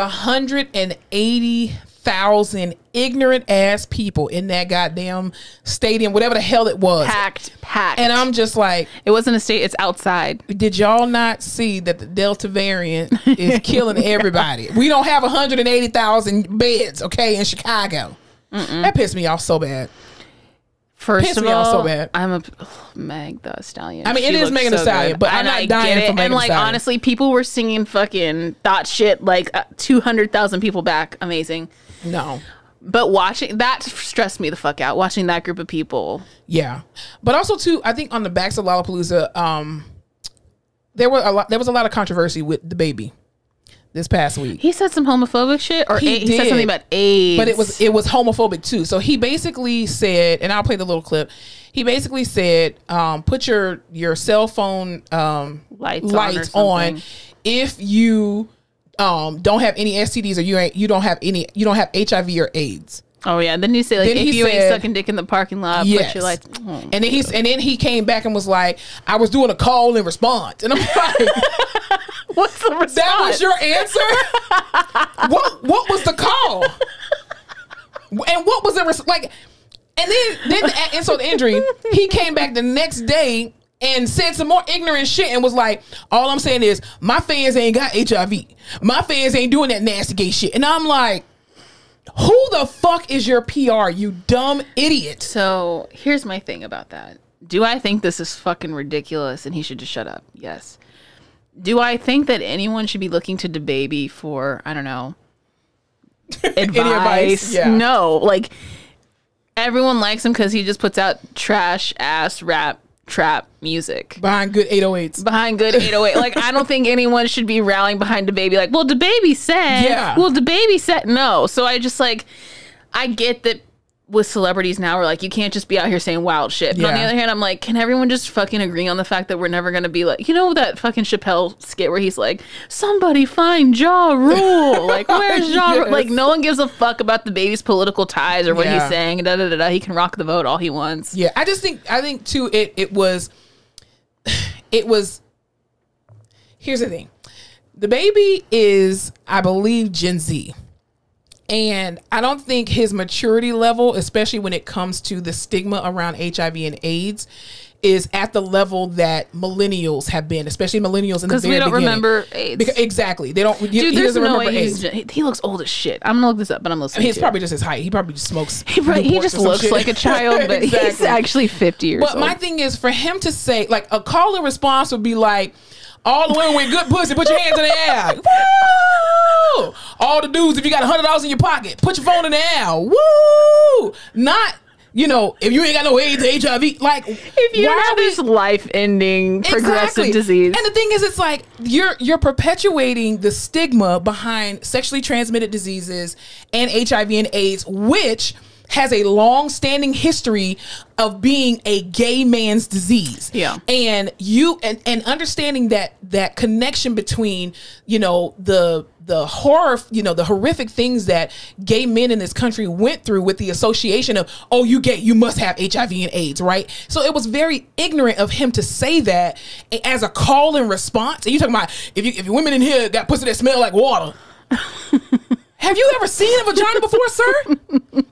180,000 ignorant ass people in that goddamn stadium, whatever the hell it was. Packed. And I'm just like, it wasn't a state, it's outside. did y'all not see that the Delta variant is killing everybody? We don't have 180,000 beds, okay, in Chicago. That pissed me off so bad. First of all, so bad. I'm a Meg Thee Stallion. I mean, it is Megan Thee Stallion, but I'm not dying for Megan Thee And like, Stallion. honestly, people were singing fucking Thought Shit like 200,000 people back. Amazing. No. But watching that stressed me the fuck out. Watching that group of people. Yeah, but also too, I think on the backs of Lollapalooza, there was a lot of controversy with the baby this past week. He said some homophobic shit, or he said something about AIDS, but it was homophobic too. So he basically said, and I'll play the little clip. He basically said, put your cell phone lights on if you don't have any STDs or you don't have HIV or AIDS. Oh yeah, then you say like, if you ain't sucking dick in the parking lot, yes. Put your lights. Oh, and then he came back and was like, I was doing a call and response, and I'm like, what's the response? that was your answer? what was the call? And what was the like? And then the insult to injury, he came back the next day and said some more ignorant shit and was like, all I'm saying is my fans ain't got HIV. My fans ain't doing that nasty gay shit. And I'm like, who the fuck is your PR, you dumb idiot? So here's my thing about that. Do I think this is fucking ridiculous and he should just shut up? Yes. Do I think that anyone should be looking to DaBaby for, I don't know, advice? Yeah. No. Like, everyone likes him because he just puts out trash ass rap trap music behind good 808s. Behind good 808. Like, I don't think anyone should be rallying behind DaBaby. Like, well, DaBaby said. Yeah. Well, DaBaby said no. So I just like, I get that with celebrities now, we're like, you can't just be out here saying wild shit. But on the other hand, I'm like, can everyone just fucking agree on the fact that we're never gonna be like, you know, that fucking Chappelle skit where he's like, somebody find Ja Rule. Like, where's Ja Rule? Like, no one gives a fuck about DaBaby's political ties or what he's saying. Da, da, da, da. He can rock the vote all he wants. Yeah, I think too, it was here's the thing. DaBaby is, I believe, Gen Z. And I don't think his maturity level, especially when it comes to the stigma around HIV and AIDS, is at the level that millennials have been, especially millennials in the very beginning. Because we don't remember AIDS. Exactly. They don't. Dude, he doesn't no remember AIDS. He looks old as shit. I'm gonna look this up, but I'm listening. He's probably just his height. He probably just smokes. He just looks like a child, but exactly. He's actually 50 years old. But my thing is, for him to say, like, a call and response would be like, all the women with good pussy, put your hands in the air. Woo! All the dudes, if you got $100 in your pocket, put your phone in the air. Woo! Not, you know, if you ain't got no AIDS or HIV, like, if you have this life-ending progressive disease. And the thing is, it's like you're perpetuating the stigma behind sexually transmitted diseases and HIV and AIDS, which has a long-standing history of being a gay man's disease. Yeah. And and understanding that connection between, you know, the horror, you know, the horrific things that gay men in this country went through with the association of, oh, you gay, you must have HIV and AIDS, right? So it was very ignorant of him to say that as a call and response. And you talking about, if your women in here got pussy that smell like water. Have you ever seen a vagina before, sir?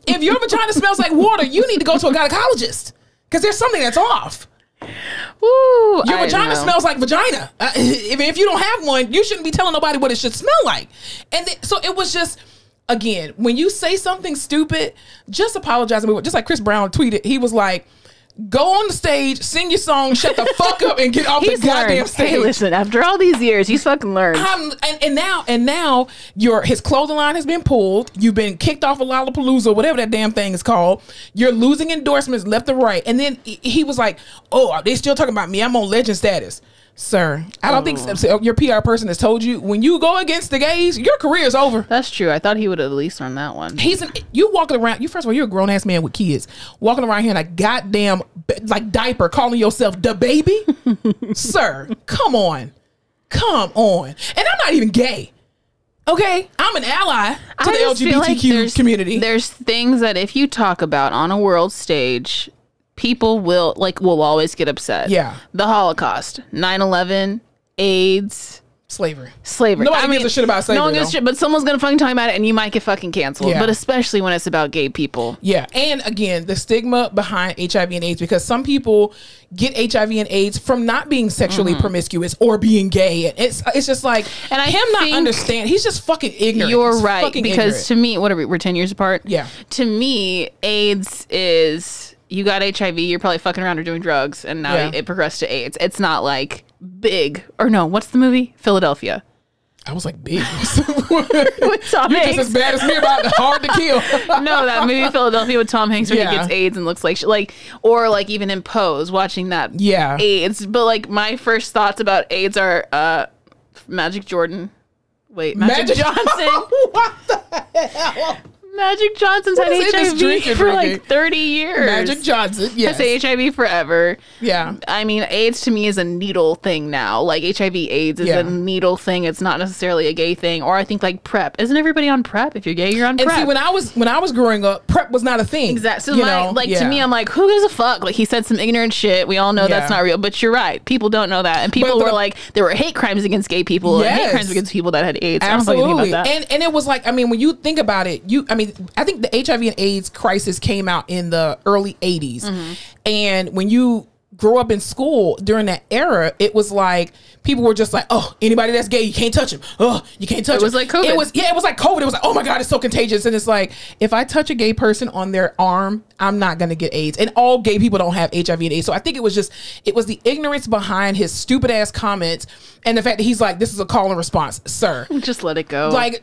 If your vagina smells like water, you need to go to a gynecologist because there's something that's off. Woo, your vagina smells like vagina. If you don't have one, you shouldn't be telling nobody what it should smell like. And so it was just, again, when you say something stupid, just apologize. Just like Chris Brown tweeted, he was like, go on the stage, sing your song, shut the fuck up, and get off the goddamn stage. Hey, listen, after all these years, he's fucking learned. And now his clothing line has been pulled. You've been kicked off of Lollapalooza, whatever that damn thing is called. You're losing endorsements left and right. And then he was like, oh, they still talking about me. I'm on legend status. Sir, I don't think so. Your PR person has told you when you go against the gays, your career is over. That's true. I thought he would at least learn that one. You walking around. First of all, you're a grown ass man with kids walking around here in a goddamn like diaper, calling yourself DaBaby. Sir, come on, and I'm not even gay. Okay, I'm an ally to the LGBTQ community. There's things that if you talk about on a world stage, people will always get upset. Yeah. The Holocaust, 9/11, AIDS, Slavery. Nobody gives a shit about slavery. No one gives a shit, but someone's gonna fucking talk about it, and you might get fucking canceled. Yeah. But especially when it's about gay people. Yeah, and again, the stigma behind HIV and AIDS, because some people get HIV and AIDS from not being sexually promiscuous or being gay, and it's just like, and I him not think understand. He's just fucking ignorant. You're He's right, fucking because ignorant. to me, what are we're 10 years apart? Yeah. To me, AIDS is you got HIV, you're probably fucking around or doing drugs, and now Yeah. it progressed to AIDS. It's not like big or no. What's the movie? Philadelphia. I was like, big. With Tom You're Hanks. just as bad as me about Hard to Kill. No, that movie Philadelphia with Tom Hanks where Yeah. he gets AIDS and looks like or like even in Pose watching that Yeah. AIDS. But like my first thoughts about AIDS are Magic Jordan. Wait, Magic Johnson. What the hell? Magic Johnson's What had is in this drink HIV you're for drinking? like 30 years. Magic Johnson. Yes. Has HIV forever. Yeah. I mean, AIDS to me is a needle thing now. Like HIV/AIDS is Yeah. a needle thing. It's not necessarily a gay thing. Or I think like PrEP. Isn't everybody on PrEP? If you're gay, you're on And PrEP. see, when I was growing up, PrEP was not a thing. Exactly. So you know? to Yeah. me, I'm like, who gives a fuck? Like he said some ignorant shit. We all know that's Yeah. not real. But you're right. People don't know that. And people were like, there were hate crimes against gay people and hate Yes. crimes against people that had AIDS. Absolutely. I don't fucking think about that. And it was like, I mean, when you think about it, I think the HIV and AIDS crisis came out in the early 80s. Mm-hmm. And when you grow up in school during that era, it was like people were just like, oh, anybody that's gay, you can't touch him. Oh, you can't touch him. It was like COVID. It was like COVID. It was like, oh my God, it's so contagious. And it's like, if I touch a gay person on their arm, I'm not going to get AIDS. And all gay people don't have HIV and AIDS. So I think it was the ignorance behind his stupid ass comments and the fact that he's like, this is a call and response, sir. Just let it go. Like,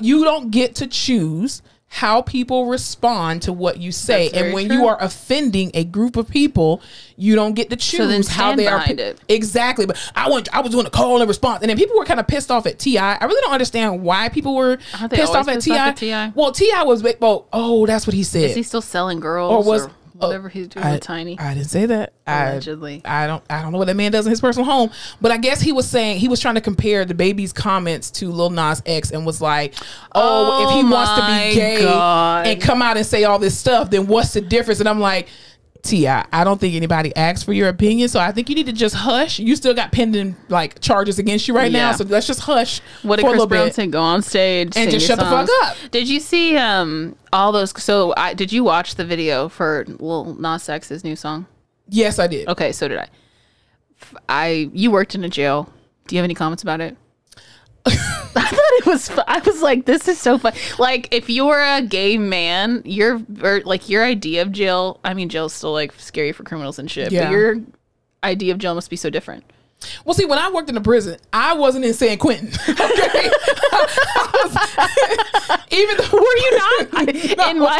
you don't get to choose how people respond to what you say. That's very And when true. you are offending a group of people, you don't get to choose then how stand they are. behind it. Exactly. But I was doing a call and response. And then people were kind of pissed off at T.I. I really don't understand why people were Aren't they pissed always off at pissed off T.I. at T.I.? Well, T.I. was, that's what he said. is he still selling girls Or was- whatever he's doing with Tiny? I didn't say that. Allegedly. I don't know what that man does in his personal home, but I guess he was trying to compare the baby's comments to Lil Nas X and was like, oh, if he wants to my be gay God. and come out and say all this stuff, then what's the difference? And I'm like, T.I., I don't think anybody asked for your opinion, so I think you need to just hush. You still got pending like charges against you right now, Yeah. so let's just hush. What did for a Chris little Brown bit. say? Go on stage And sing just your shut the fuck songs. up. Did you see all those? Did you watch the video for Lil Nas X's new song? Yes, I did. Okay, so did I. You worked in a jail. Do you have any comments about it? I thought it was. I was like, this is so fun. Like, if you're a gay man, your idea of jail. I mean, jail's still like scary for criminals and shit. Yeah. But your idea of jail must be so different. Well, see, when I worked in a prison, I wasn't in San Quentin. Okay, even though Were you not? No. In my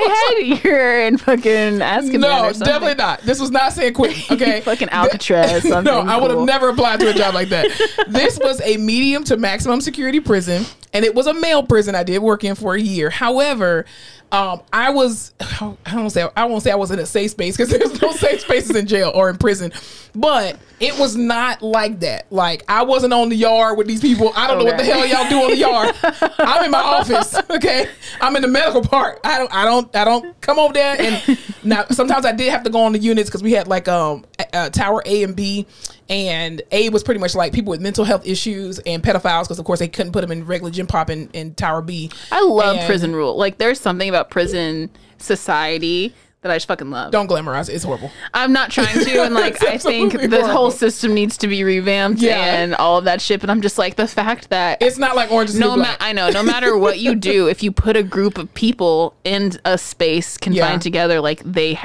head, you're in fucking Azkaban No, or something. definitely not. This was not San Quentin. Okay, Fucking Alcatraz. No, Something I would have cool. never applied to a job like that. This was a medium to maximum security prison, and it was a male prison I did work in for a year. However, I won't say I was in a safe space because there's no safe spaces in jail or in prison, but it was not like that. Like, I wasn't on the yard with these people. I don't know what the hell y'all do on the yard. I'm in my office. Okay, I'm in the medical part. I don't come over there. And now sometimes I did have to go on the units because we had like tower A and B. And A was pretty much like people with mental health issues and pedophiles because, of course, they couldn't put them in regular gym pop in Tower B. I love And prison rule. Like, there's something about prison society that I just fucking love. Don't glamorize it. It's horrible. I'm not trying to, and like It's I think absolutely the whole horrible. system needs to be revamped and all of that shit. But I'm just like, the fact that It's not like Orange is the New Black. I know, no matter what you do, if you put a group of people in a space confined Yeah. together, like they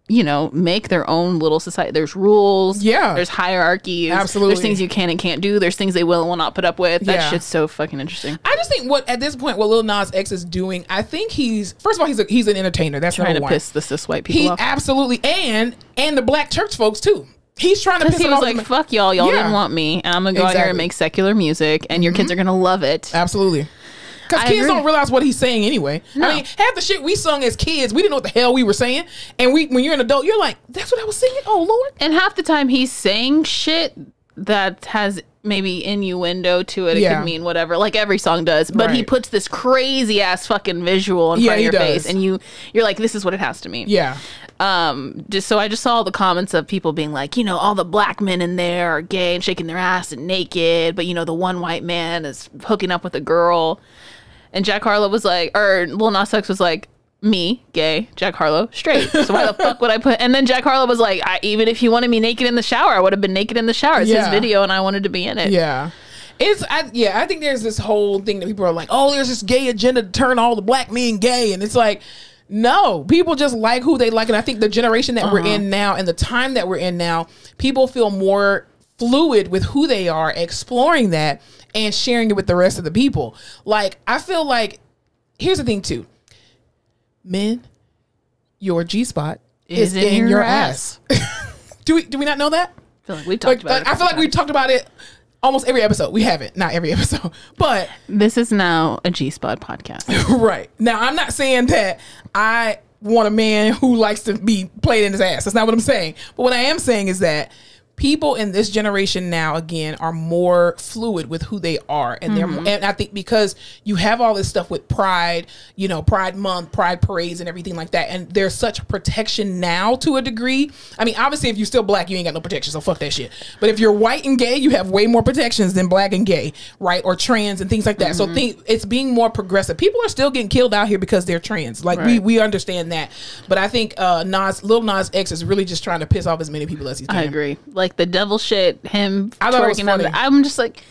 make their own little society. There's rules. Yeah. There's hierarchies. Absolutely. There's things you can and can't do. There's things they will and will not put up with. That Yeah. shit's so fucking interesting. I just think at this point what Lil Nas X is doing, I think first of all he's an entertainer. That's Trying number to one. piss the cis white people He off. absolutely and the black church folks too. He's trying to piss Because he them was off. like, fuck y'all. Y'all Yeah. didn't want me. And I'm going to go out here and Exactly. make secular music. And your kids are going to love it. Absolutely. Because I kids agree. don't realize what he's saying anyway. No. I mean, half the shit we sung as kids, we didn't know what the hell we were saying. And when you're an adult, you're like, that's what I was singing? Oh, Lord. And half the time he's saying shit that has maybe innuendo to it. It Yeah. could mean whatever, like every song does. But he Right. puts this crazy ass fucking visual in Yeah, front of he your does. face. And you're like, this is what it has to mean. Yeah. Just so I just saw all the comments of people being like, you know, all the black men in there are gay and shaking their ass and naked, but you know, the one white man is hooking up with a girl. And Jack Harlow was like, or Lil Nas X was like, me, gay, Jack Harlow, straight. So why the fuck would I put? And then Jack Harlow was like, even if you wanted me naked in the shower, I would have been naked in the shower. It's his video, and I wanted to be in it. Yeah. I think there's this whole thing that people are like, oh, there's this gay agenda to turn all the black men gay. And it's like, no, people just like who they like. And I think the generation that we're in now and the time that we're in now, people feel more fluid with who they are, exploring that and sharing it with the rest of the people. Like, I feel like, here's the thing too. Men, your G-spot is in your ass. Do we not know that? I feel like we talked about it. I feel like we talked about it almost every episode. We haven't, not every episode, but this is now a G-spot podcast. Right. Now, I'm not saying that I want a man who likes to be played in his ass. That's not what I'm saying. But what I am saying is that people in this generation now, again, are more fluid with who they are. And they're, and I think because you have all this stuff with Pride, you know, Pride Month, Pride parades and everything like that. And there's such protection now to a degree. I mean, obviously, if you're still black, you ain't got no protection. So fuck that shit. But if you're white and gay, you have way more protections than black and gay, right? Or trans and things like that. So it's being more progressive. People are still getting killed out here because they're trans. Like, we understand that. But I think Lil Nas X is really just trying to piss off as many people as he can. I agree. Like the devil shit, him I thought it was twerking funny. I'm just like,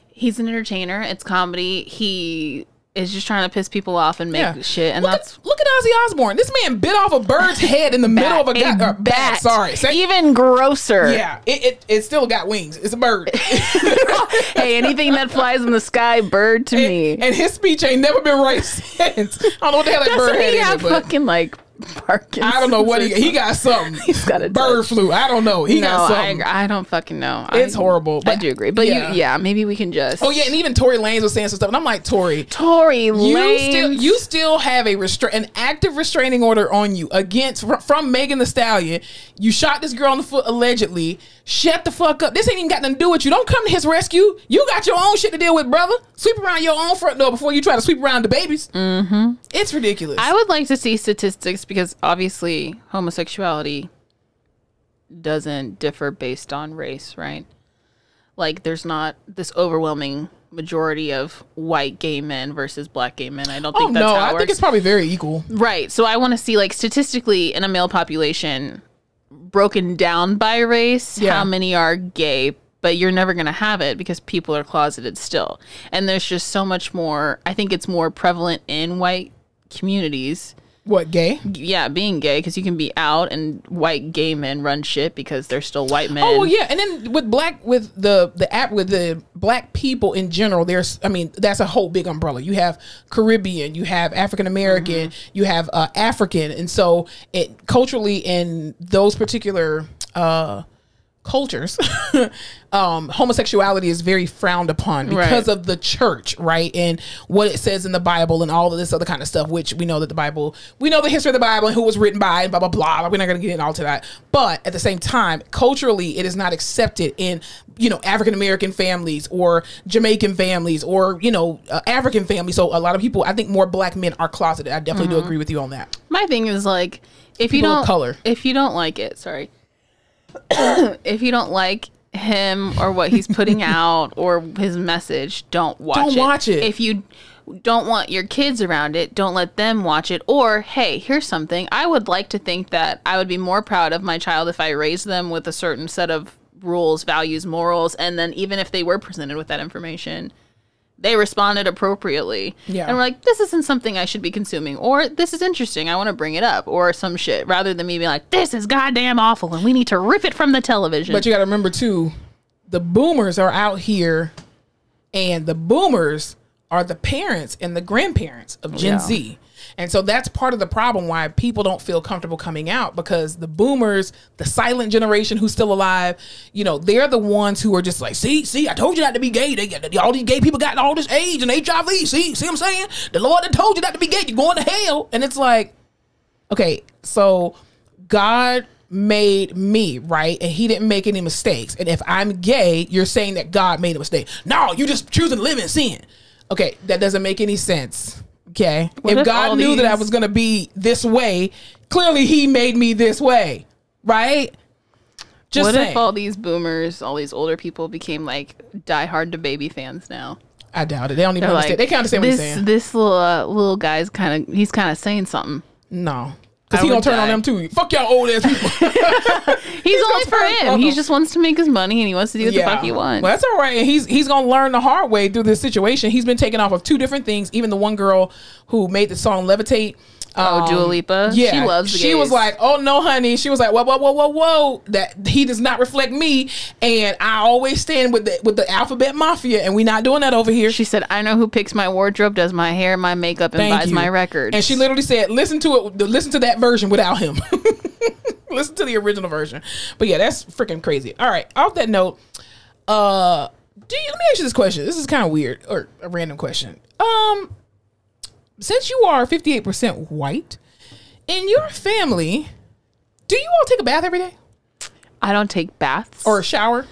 he's an entertainer. It's comedy. He is just trying to piss people off and make shit. And look at Ozzy Osbourne. This man bit off a bird's head in the middle of a bat. Sorry, even grosser. Yeah, it still got wings. It's a bird. Hey, anything that flies in the sky, bird to me. And his speech ain't never been right since. I don't know what the hell that bird had in it, but fucking like Parkinson's. I don't know what he got something. He's got a bird flu. I don't know. He got something. I don't fucking know. It's horrible. I do agree. But maybe we can just. Oh yeah, and even Tory Lanez was saying some stuff, and I'm like, Tory Lanez, you still have an active restraining order on you from Megan Thee Stallion. You shot this girl in the foot allegedly. Shut the fuck up. This ain't even got nothing to do with you. Don't come to his rescue. You got your own shit to deal with, brother. Sweep around your own front door before you try to sweep around the babies. It's ridiculous. I would like to see statistics because obviously homosexuality doesn't differ based on race, right? Like there's not this overwhelming majority of white gay men versus black gay men. I don't think that's how it works. I think it's probably very equal. Right. So I want to see like statistically in a male population broken down by race, how many are gay, but you're never going to have it because people are closeted still. And there's just so much more. I think it's more prevalent in white communities. What, gay? Yeah, being gay, because you can be out and white gay men run shit because they're still white men. Oh well, yeah, and then with the black people in general, that's a whole big umbrella. You have Caribbean, you have African American, you have African, and so it culturally in those particular cultures, homosexuality is very frowned upon because of the church, right? And what it says in the Bible and all of this other kind of stuff, which we know that we know the history of the Bible and who was written by and blah, blah, blah. We're not going to get into all to that. But at the same time, culturally, it is not accepted in, African-American families or Jamaican families or, African families. So a lot of people, I think more black men are closeted. I definitely do agree with you on that. My thing is like, if you don't like it, sorry. If you don't like him or what he's putting out or his message, don't watch it. If you don't want your kids around it, don't let them watch it. Or, hey, here's something. I would like to think that I would be more proud of my child if I raised them with a certain set of rules, values, morals, and then even if they were presented with that information, they responded appropriately. Yeah. And we're like, this isn't something I should be consuming. Or this is interesting. I want to bring it up. Or some shit. Rather than me being like, this is goddamn awful and we need to rip it from the television. But you got to remember, too, the boomers are out here. And the boomers are the parents and the grandparents of Gen Z. And so that's part of the problem why people don't feel comfortable coming out, because the boomers, the silent generation who's still alive, they're the ones who are just like, see, I told you not to be gay. All these gay people got all this AIDS and HIV. See what I'm saying? The Lord that told you not to be gay. You're going to hell. And it's like, okay, so God made me, right? And he didn't make any mistakes. And if I'm gay, you're saying that God made a mistake. No, you just choosing to live in sin. Okay, that doesn't make any sense. Okay. What If if God all knew that I these- was going to be this way, clearly he made me this way. Right? Just What saying. if all these boomers, all these older people became like diehard to baby fans now? I doubt it. They don't even They're understand. like, They can't understand what he's this saying. this little guy's he's kind of saying something. No. Because I he gonna would turn on die. them too. Fuck y'all old ass people. He's only for turn him. on He them. just wants to make his money and he wants to do what the fuck he wants. Well, that's all right. And he's gonna learn the hard way through this situation. He's been taken off of 2 different things. Even the one girl who made the song Levitate. Dua Lipa? Yeah, She loves the She was gays. like, "Oh no, honey." She was like, "Whoa! That he does not reflect me, and I always stand with the Alphabet Mafia, and we not doing that over here." She said, I know who picks my wardrobe, does my hair, my makeup, and Thank buys you. my records. And she literally said, "Listen to it. Listen to that version without him. Listen to the original version." But yeah, that's freaking crazy. All right. Off that note, let me ask you this question. This is kind of weird or a random question. Since you are 58% white, in your family, do you all take a bath every day I don't take baths. or a shower?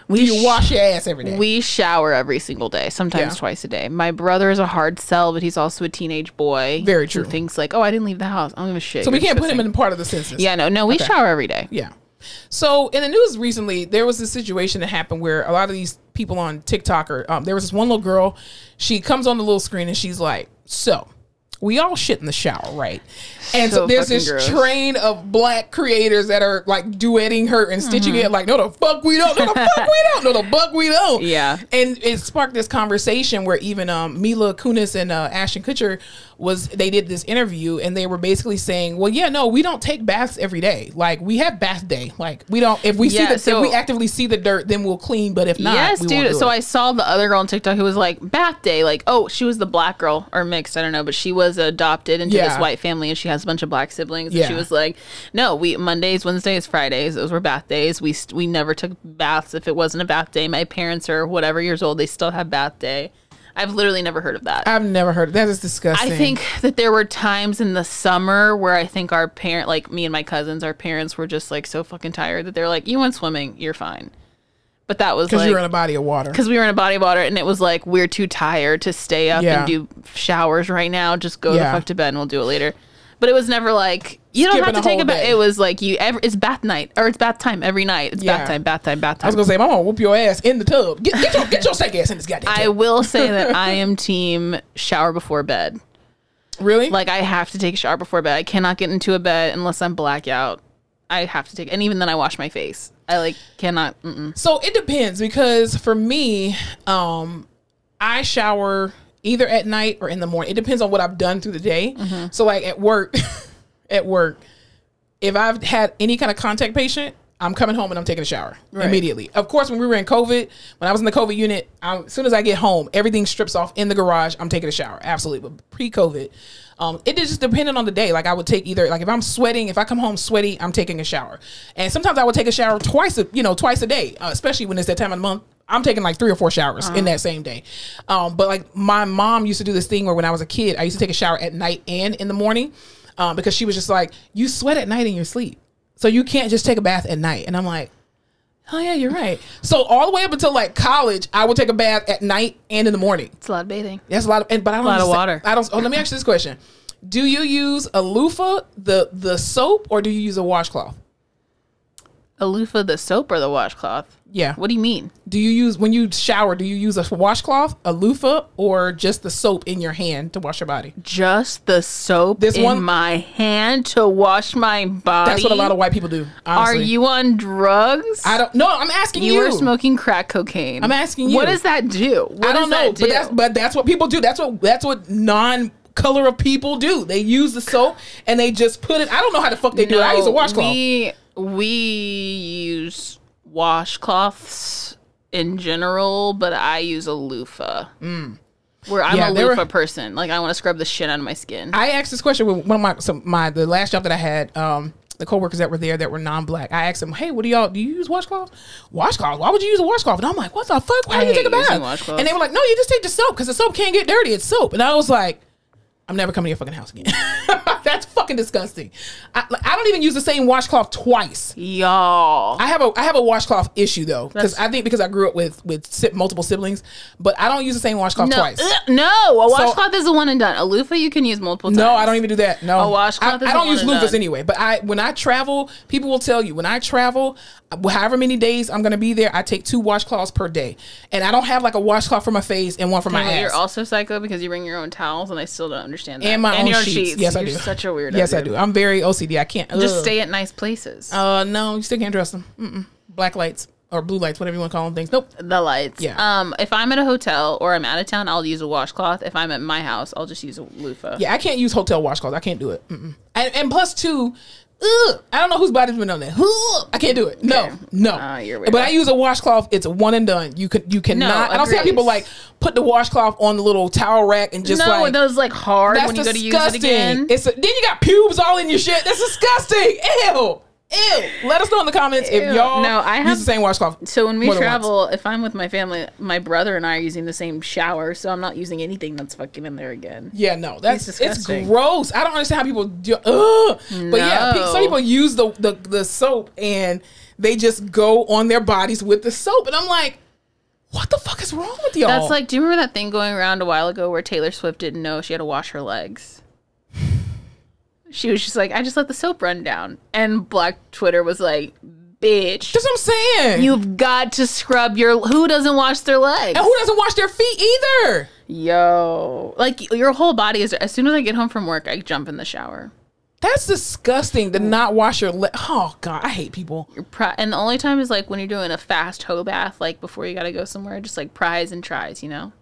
we Do you wash your ass every day? We shower every single day, sometimes Yeah. twice a day. My brother is a hard sell, but he's also a teenage boy. Very true. Who thinks like, oh, I didn't leave the house. I don't give a shit. So we You're can't put him disgusting. in part of the census. Yeah, no, we Okay. shower every day. Yeah. So in the news recently, there was this situation that happened where a lot of these people on TikTok there was this one little girl. She comes on the little screen and she's like, "So we all shit in the shower, right?" And so So there's fucking this gross. train of black creators that are like duetting her and stitching it like, "No, the fuck we don't. No, the fuck we don't. No, the fuck we don't." Yeah. And it sparked this conversation where even Mila Kunis and Ashton Kutcher they did this interview and they were basically saying, "Well, yeah, no, we don't take baths every day. Like we have bath day. Like we don't if we Yeah, if we actively see the dirt, then we'll clean. But if not, Yes, we won't dude. do So it." I saw the other girl on TikTok who was like, bath day. Like, oh, she was the black girl or mixed. I don't know. But she was adopted into Yeah. this white family and she has a bunch of black siblings. Yeah. And she was like, no, we Mondays, Wednesdays, Fridays. Those were bath days. We never took baths if it wasn't a bath day. My parents are whatever years old. They still have bath day. I've literally never heard of that. I've never heard. That is disgusting. I think that there were times in the summer where I think our parent, like me and my cousins, our parents were just like so fucking tired that they're like, you went swimming, you're fine. But that was because like, you're in a body of water. because we were in a body of water and it was like, we're too tired to stay up Yeah. and do showers right now. Just go Yeah. the fuck to bed and we'll do it later. But it was never like, you don't Skipping have to a take whole a bath. day. It was like, it's bath night or it's bath time every night. It's Yeah. bath time, bath time, bath I was time. gonna say, "Mama, whoop your ass in the tub. Get your stank ass in this goddamn I tub." will say that I am team shower before bed. Really? Like I have to take a shower before bed. I cannot get into a bed unless I'm blackout. I have to take, and even then I wash my face. I like cannot. So it depends because for me, I shower either at night or in the morning. It depends on what I've done through the day. Mm-hmm. So like at work, if I've had any kind of contact patient, I'm coming home and I'm taking a shower immediately. Of course, when we were in COVID, when I was in the COVID unit, as soon as I get home, everything strips off in the garage. I'm taking a shower. Absolutely. But pre-COVID, it just depended on the day. Like I would take either, like if I'm sweating, if I come home sweaty, I'm taking a shower. And sometimes I would take a shower twice a day, especially when it's that time of the month. I'm taking like 3 or 4 showers in that same day. But like my mom used to do this thing where when I was a kid, I used to take a shower at night and in the morning because she was just like, you sweat at night in your sleep. So you can't just take a bath at night. And I'm like, oh yeah, you're right. So all the way up until like college, I would take a bath at night and in the morning. It's a lot of bathing. That's a lot of, but I don't A lot of understand- water. I don't. Oh, let me ask you this question: do you use a loofah, the soap, or do you use a washcloth? A loofah, the soap or the washcloth? Yeah. What do you mean? Do you use when you shower? Do you use a washcloth, a loofah, or just the soap in your hand to wash your body? Just the soap This in one- my hand to wash my body? That's what a lot of white people do. Are Honestly. you on drugs? I don't. No, I'm asking you. You were smoking crack cocaine. I'm asking you. What does that do? What I don't does know, that do? but that's what people do. That's what non-color of people do. They use the soap and they just put it. I don't know how the fuck they do it. I use a washcloth. We use washcloths in general, but I use a loofah. Where I'm Yeah, a there loofah were- person. Like I want to scrub the shit out of my skin. I asked this question with one of the last job that I had. The coworkers that were there that were non-black, I asked them, "Hey, do you use washcloth? Washcloth? Why would you use a washcloth?" And I'm like, "What the fuck? Why I do you take a hate using bath?" washcloths. And they were like, "No, you just take the soap because the soap can't get dirty. It's soap." And I was like, "I'm never coming to your fucking house again." That's fucked fucking disgusting. I don't even use the same washcloth twice. Y'all. I have a washcloth issue though, because I think because I grew up with multiple siblings, but I don't use the same washcloth twice. No, a washcloth is a one and done. A loofah you can use multiple times. No, I don't even do that. No, a washcloth. I don't use loofahs anyway. But when I travel, people will tell you when I travel, however many days I'm gonna be there, I take 2 washcloths per day, and I don't have like a washcloth for my face and one for my ass. You're also psycho because you bring your own towels, and I still don't understand that. And my own your sheets. Yes, I do. You're such a weirdo. Yes, I do. I'm very OCD. I can't just stay at nice places. No, you still can't trust them. Black lights or blue lights, whatever you want to call them. Things. Nope. The lights. Yeah. If I'm at a hotel or I'm out of town, I'll use a washcloth. If I'm at my house, I'll just use a loofah. Yeah, I can't use hotel washcloths. I can't do it. And plus 2. I don't know whose body's been on that. I can't do it. No. You're weird. But I use a washcloth. It's a one and done. You cannot. I don't see how people like put the washcloth on the little towel rack and just like those like hard when you go to use it again. Then you got pubes all in your shit. That's disgusting. Ew. Let us know in the comments if y'all use the same washcloth. So when we travel, if I'm with my family, my brother and I are using the same shower, so I'm not using anything that's fucking in there again. Yeah, no, it's gross. I don't understand how people do. But yeah, some people use the soap and they just go on their bodies with the soap, and I'm like, what the fuck is wrong with y'all? That's like, do you remember that thing going around a while ago where Taylor Swift didn't know she had to wash her legs? She was just like, I just let the soap run down. And Black Twitter was like, bitch. That's what I'm saying. You've got to scrub who doesn't wash their legs? And who doesn't wash their feet either? Yo. Like, your whole body is, as soon as I get home from work, I jump in the shower. That's disgusting to not wash your legs. Oh, God, I hate people. And the only time is like when you're doing a fast hoe bath, like before you got to go somewhere, just like pries and tries, you know?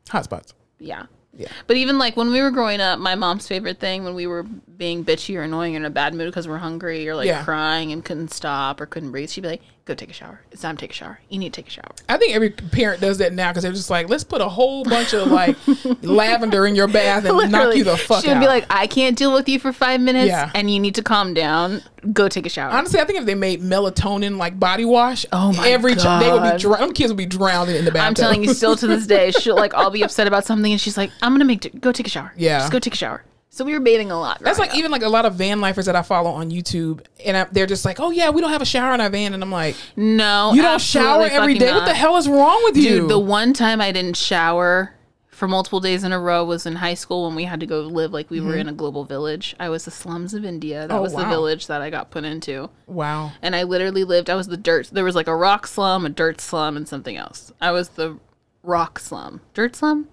Hot spots. Yeah. Yeah. But even like when we were growing up, my mom's favorite thing when we were being bitchy or annoying or in a bad mood because we're hungry or like crying and couldn't stop or couldn't breathe, she'd be like, go take a shower. It's time to take a shower. You need to take a shower. I think every parent does that now because they're just like, let's put a whole bunch of like lavender in your bath and knock you the fuck out. She'd be like, I can't deal with you for 5 minutes and you need to calm down. Go take a shower. Honestly, I think if they made melatonin like body wash, God, they would be them kids would be drowning in the bathtub. I'm telling you, still to this day, she'll like, I'll be upset about something and she's like, I'm gonna go take a shower. Yeah, just go take a shower. So we were bathing a lot. That's like even like a lot of van lifers that I follow on YouTube, and they're just like, oh yeah, we don't have a shower in our van, and I'm like, no, you don't shower every day. What the hell is wrong with you? Dude, the one time I didn't shower for multiple days in a row was in high school when we had to go live like we were in a global village. I was the slums of India. That was the village that I got put into. Wow. And I literally lived, I was the dirt. There was like a rock slum, a dirt slum, and something else. I was the rock slum. Dirt slum?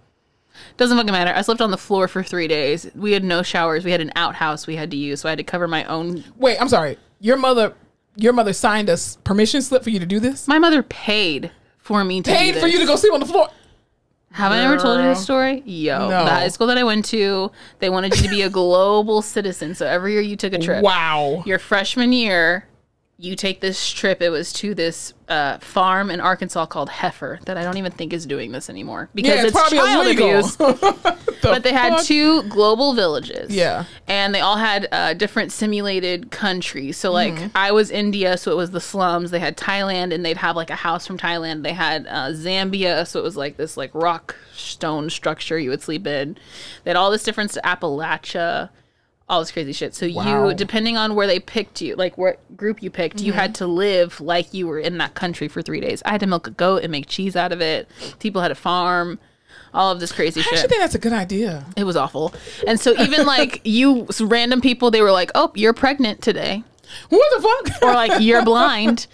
Doesn't fucking matter. I slept on the floor for 3 days. We had no showers. We had an outhouse we had to use, so I had to cover my own. Wait, I'm sorry. Your mother signed a permission slip for you to do this? My mother paid for me to do this. Paid for you to go sleep on the floor? Have I ever told you this story? No. The high school that I went to, they wanted you to be a global citizen. So every year you took a trip. Wow. Your freshman year, you take this trip. It was to this farm in Arkansas called Heifer that I don't even think is doing this anymore because it's child abuse. But they had 2 global villages. Yeah. And they all had different simulated countries. So like I was India, so it was the slums. They had Thailand and they'd have like a house from Thailand. They had Zambia, so it was like this like rock stone structure you would sleep in. They had all this different Appalachia, all this crazy shit. So you, depending on where they picked you, like what group you picked, you had to live like you were in that country for 3 days. I had to milk a goat and make cheese out of it. People had a farm. All of this crazy shit. I actually think that's a good idea. It was awful. And so even like random people, they were like, oh, you're pregnant today. What the fuck? Or like, you're blind.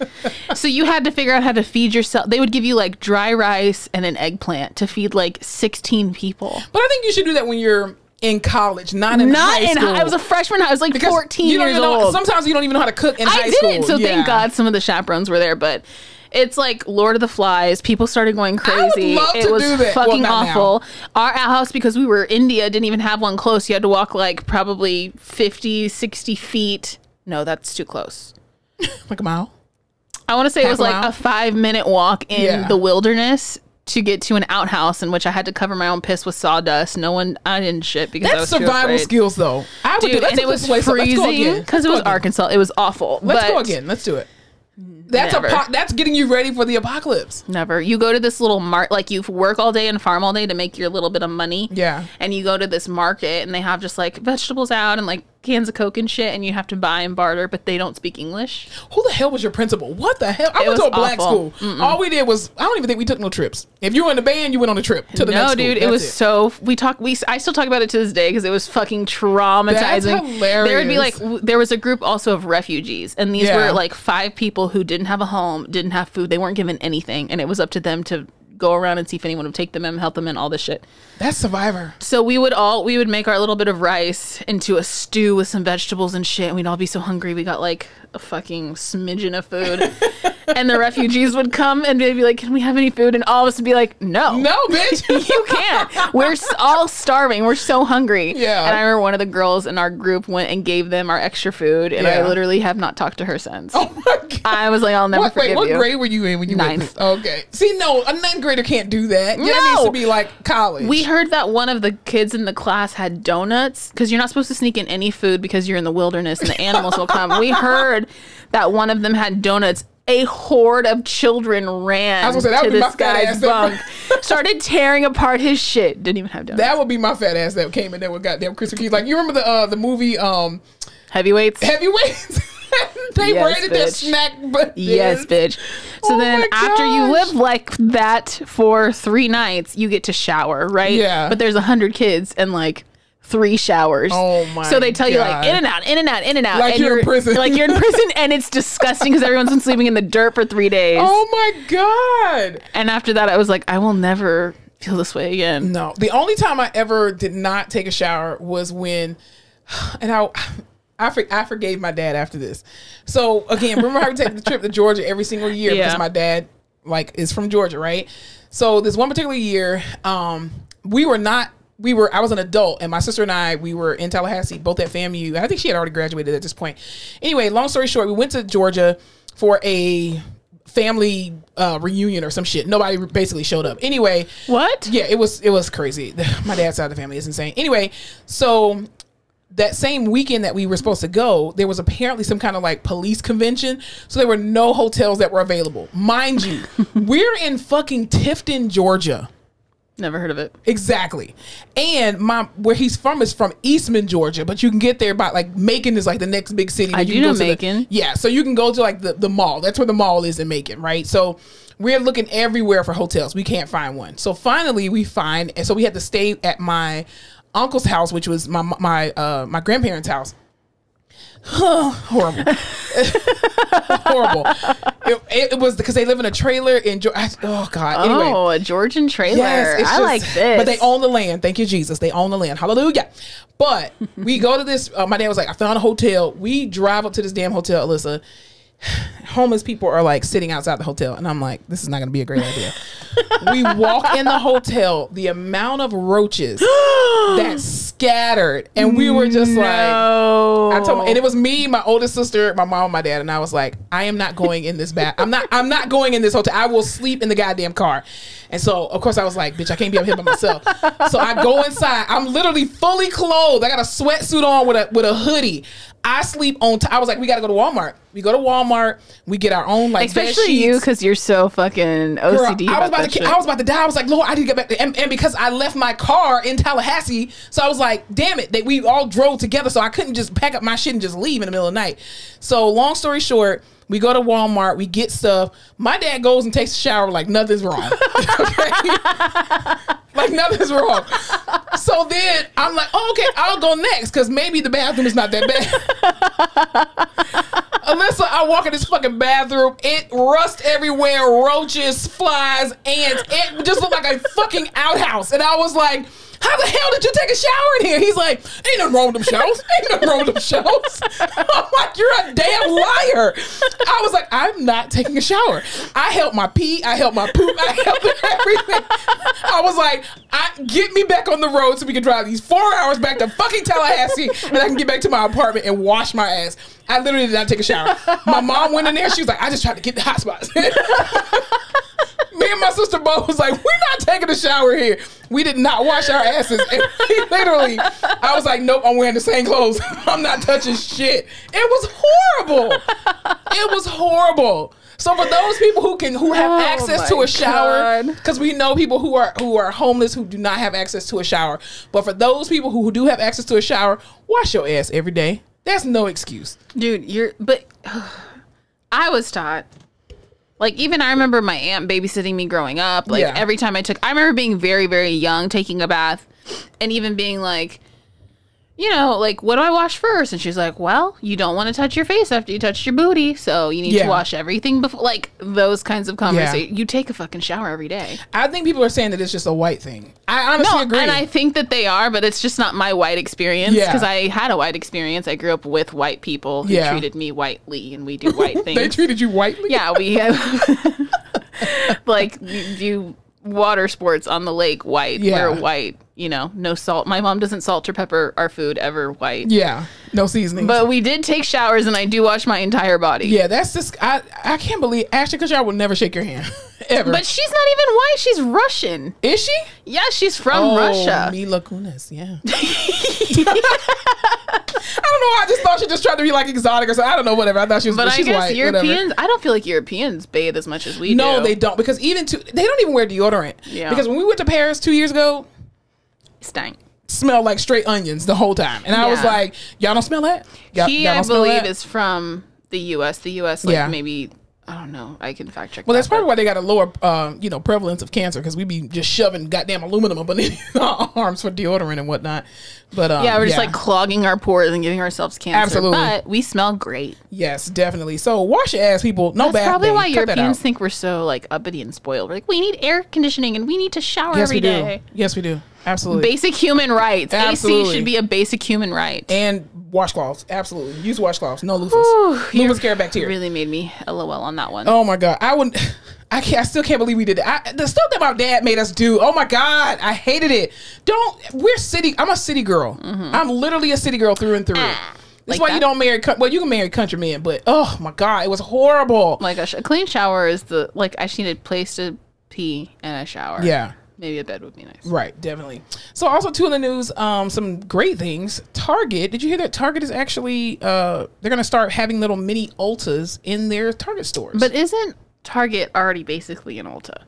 So you had to figure out how to feed yourself. They would give you like dry rice and an eggplant to feed like 16 people. But I think you should do that when you're in college, not in high school. I was a freshman. I was like 14 years old. Sometimes you don't even know how to cook in high school. I didn't. So thank God some of the chaperones were there. But it's like Lord of the Flies. People started going crazy. It was fucking awful. Our house, because we were India, didn't even have one close. You had to walk like probably 50, 60 feet. No, that's too close. Like a mile? I want to say it was like a 5-minute walk in the wilderness to get to an outhouse in which I had to cover my own piss with sawdust. I didn't shit because I was survival skills though. I would do that. And it was freezing because it was Arkansas. It was awful. Let's go again. Let's do it. That's getting you ready for the apocalypse. Never. You go to this little like you work all day and farm all day to make your little bit of money. Yeah. And you go to this market and they have just like vegetables out and like cans of Coke and shit, and you have to buy and barter, but they don't speak English. Who the hell was your principal? What the hell? I went to a black school. All we did was, I don't even think we took no trips. If you were in the band, you went on a trip to the next school. No, dude, it was so, I still talk about it to this day because it was fucking traumatizing. That's hilarious. There would be like, there was a group also of refugees, and these were like 5 people who didn't have a home, didn't have food, they weren't given anything, and it was up to them to go around and see if anyone would take them in, help them in, all this shit. That's Survivor. So we would make our little bit of rice into a stew with some vegetables and shit, and we'd all be so hungry. We got like a fucking smidgen of food. And the refugees would come and they'd be like, can we have any food? And all of us would be like, no, bitch. You can't. We're all starving. We're so hungry. Yeah. And I remember one of the girls in our group went and gave them our extra food, and I literally have not talked to her since. Oh my God. I was like, I'll never forgive you. What grade were you in when you went Ninth. Okay. See, no, a 9th grader can't do that. Yeah, No. it needs to be like college. We heard that one of the kids in the class had donuts, because you're not supposed to sneak in any food because you're in the wilderness and the animals will come. We heard that one of them had donuts. A horde of children ran to this guy's bunk, started tearing apart his shit. Didn't even have donuts. That would be my fat ass that came in there with goddamn Krispy Kremes. Like, you remember the movie Heavyweights? They Yes, raided their bitch. snack bucket. Yes, bitch. So then my after you gosh. live like that for 3 nights, you get to shower, right? Yeah. But there's 100 kids and like 3 showers. Oh my So they tell you like God. in and out, in and out, in and out. Like and you're in prison. Like you're in prison, and it's disgusting because everyone's been sleeping in the dirt for 3 days. Oh my God. And after that, I was like, I will never feel this way again. No. The only time I ever did not take a shower was when, and I forgave my dad after this. So again, remember how we take the trip to Georgia every single year because my dad like is from Georgia, right? So this one particular year, I was an adult, and my sister and I, we were in Tallahassee, both at FAMU. I think she had already graduated at this point. Anyway, long story short, we went to Georgia for a family reunion or some shit. Nobody basically showed up. Anyway. What? Yeah, it was crazy. My dad's side of the family is insane. Anyway, so that same weekend that we were supposed to go, there was apparently some kind of like police convention. So there were no hotels that were available. Mind you, we're in fucking Tifton, Georgia. Never heard of it. Exactly. And where he's from is from Eastman, Georgia, but you can get there by like Macon is like the next big city. I do know Macon. Yeah. So you can go to like the mall. That's where the mall is in Macon, right? So we're looking everywhere for hotels. We can't find one. So finally we find, and so we had to stay at my uncle's house, which was my grandparents' house. Horrible. Horrible. It was because they live in a trailer in Georgia. Oh God. Anyway. Oh, a Georgian trailer. Yes, I like this. But they own the land. Thank you, Jesus. They own the land. Hallelujah. But we go to this. My dad was like, I found a hotel. We drive up to this damn hotel, Alyssa. Homeless people are like sitting outside the hotel, and I'm like, this is not going to be a great idea. We walk in the hotel, the amount of roaches that scattered, and we were just like, I told, and it was me, my oldest sister, my mom, and my dad, and I was like, I am not going in this bath. I'm not going in this hotel. I will sleep in the goddamn car. And so, of course, I was like, bitch, I can't be up here by myself. So I go inside. I'm literally fully clothed. I got a sweatsuit on with a hoodie. I sleep on. I was like, we got to go to Walmart. We go to Walmart. We get our own like especially bed sheets. you, because you're so fucking OCD. Girl, I was about to die. I was like, Lord, I need to get back. And because I left my car in Tallahassee, so I was like, damn it, we all drove together, so I couldn't just pack up my shit and just leave in the middle of the night. So long story short, we go to Walmart, we get stuff. My dad goes and takes a shower like nothing's wrong. Okay? Like nothing's wrong. So then I'm like, oh, okay, I'll go next because maybe the bathroom is not that bad. Alyssa, I walk in this fucking bathroom. It rust everywhere, roaches, flies, ants. It just looked like a fucking outhouse. And I was like, how the hell did you take a shower in here? He's like, ain't nothing wrong with them shelves. Ain't nothing wrong with them shelves. I'm like, you're a damn liar. I was like, I'm not taking a shower. I held my pee. I held my poop. I held everything. I was like, get me back on the road so we can drive these 4 hours back to fucking Tallahassee and I can get back to my apartment and wash my ass. I literally did not take a shower. My mom went in there. She was like, I just tried to get the hot spots. Me and my sister both was like, we're not taking a shower here. We did not wash our asses. And literally, I was like, nope, I'm wearing the same clothes. I'm not touching shit. It was horrible. It was horrible. So for those people who have Oh access to my a shower, God. because we know people who are homeless who do not have access to a shower. But for those people who do have access to a shower, wash your ass every day. That's no excuse. Dude, I was taught. Like, even I remember my aunt babysitting me growing up. Like, Yeah. every time I remember being very, very young, taking a bath, and even being like, you know, like, what do I wash first? And she's like, well, you don't want to touch your face after you touch your booty, so you need Yeah. to wash everything before. Like, those kinds of conversations. You take a fucking shower every day. I think people are saying that it's just a white thing. I honestly agree. And I think that they are, but it's just not my white experience. Yeah. Because I had a white experience. I grew up with white people who Yeah. treated me whitely, and we do white things. They treated you whitely? Yeah, we have like we do water sports on the lake white. Yeah. We're white, you know, no salt. My mom doesn't salt or pepper our food ever white. Yeah. No seasoning. But we did take showers, and I do wash my entire body. Yeah, that's just I can't believe Ashley Kutcher will never shake your hand. Ever. But she's not even white. She's Russian. Is she? Yeah, she's from Russia. Mila Kunis, yeah. I don't know. I just thought she just tried to be like exotic or something. I don't know, whatever. I thought she was, But I she's guess white, Europeans, whatever. I don't feel like Europeans bathe as much as we do. No, they don't, because they don't even wear deodorant. Yeah. Because when we went to Paris 2 years ago, Stank. smelled like straight onions the whole time, and I was Yeah. like, y'all don't smell that? Y'all He, I don't smell believe, that? is from the U.S. The U.S. like Yeah. maybe, I don't know. I can fact check. Well, that's that, probably but- why they got a lower, prevalence of cancer, because we be just shoving goddamn aluminum up in our arms for deodorant and whatnot. But Yeah, we're just like clogging our pores and giving ourselves cancer. Absolutely. But we smell great. yes, definitely. So wash your ass, people. No That's bath probably day. why Cut that Europeans out. think we're so like uppity and spoiled. We're like, we need air conditioning and we need to shower Yes, every we day. do. Yes, we do. Absolutely. Basic human rights. Absolutely. AC should be a basic human right. And washcloths. Absolutely. Use washcloths. No loofahs. Whew, Loofahs carry bacteria. Really made me LOL on that one. Oh my God. I wouldn't. I still can't believe we did that. The stuff that my dad made us do. Oh my God. I hated it. I'm a city girl. I'm literally a city girl through and through. That's like why that? you don't marry, well, you can marry country men, but oh my God, it was horrible. My gosh, a clean shower is I just need a place to pee and a shower. Yeah. Maybe a bed would be nice. Right, definitely. So also too in the news, some great things. Target, did you hear that Target is actually they're gonna start having little mini Ultas in their Target stores? But isn't Target already basically an Ulta?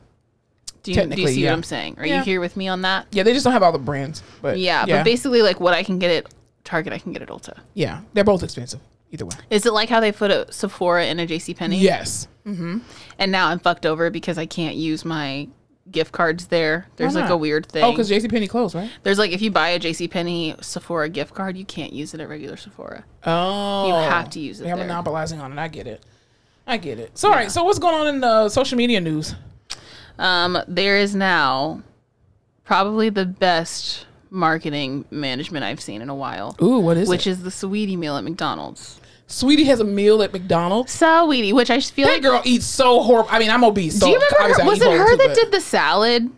Do you Technically, see yeah. what I'm saying? Are Yeah. you here with me on that? yeah, they just don't have all the brands. But Yeah, but basically, like what I can get at Target, I can get at Ulta. yeah, they're both expensive either way. Is it like how they put a Sephora and a JCPenney? Yes. And now I'm fucked over because I can't use my gift cards there. There's Why like not? a weird thing. Oh, because JCPenney closed, right? There's like if you buy a JCPenney Sephora gift card, you can't use it at regular Sephora. Oh, You have to use it They're there. monopolizing on it. I get it. So, all right. So, what's going on in the social media news? There is now probably the best marketing management I've seen in a while. Ooh, what is which it? is the Sweetie meal at McDonald's. Sweetie has a meal at McDonald's. Sweetie, which I just feel That like. girl eats so horrible. I mean, I'm obese. So Do you remember obviously her? I Was eat it horrible her too, that but did the salad?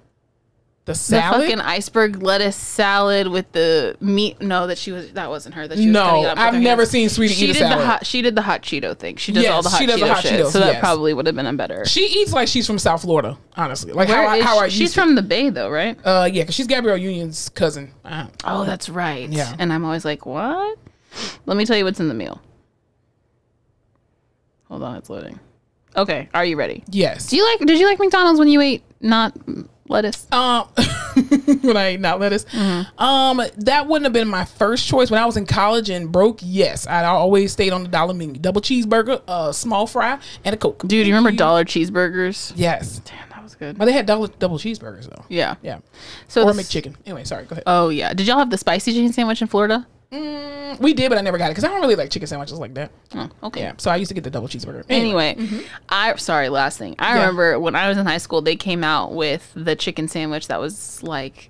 the salad? The fucking iceberg lettuce salad with the meat. No, that wasn't her. That she was cutting it No, up with I've her never hands. seen Sweetie She eat a did salad. she did the hot Cheeto thing. She does Yes, all the hot she does Cheeto the hot shit. Cheetos, So that yes. probably would have been a better. She eats like she's from South Florida, honestly. Like Where is how I she? used She's to. from the Bay though, right? Yeah, because she's Gabrielle Union's cousin. Oh, that's right. Yeah. And I'm always like, what? Let me tell you what's in the meal. Hold on, it's loading. Okay, are you ready? Yes. Did you like McDonald's when you ate not lettuce? When I ate not lettuce. That wouldn't have been my first choice. When I was in college and broke, yes, I always stayed on the dollar menu. Double cheeseburger, a small fry, and a Coke. Dude, you remember dollar cheeseburgers? Yes. Damn, that was good. But they had double cheeseburgers though. Yeah. Yeah. So Or the McChicken. Anyway, sorry, go ahead. Oh yeah. Did y'all have the spicy chicken sandwich in Florida? We did, but I never got it because I don't really like chicken sandwiches like that. Oh, okay. Yeah. So I used to get the double cheeseburger. Anyway, last thing. I remember when I was in high school, they came out with the chicken sandwich that was like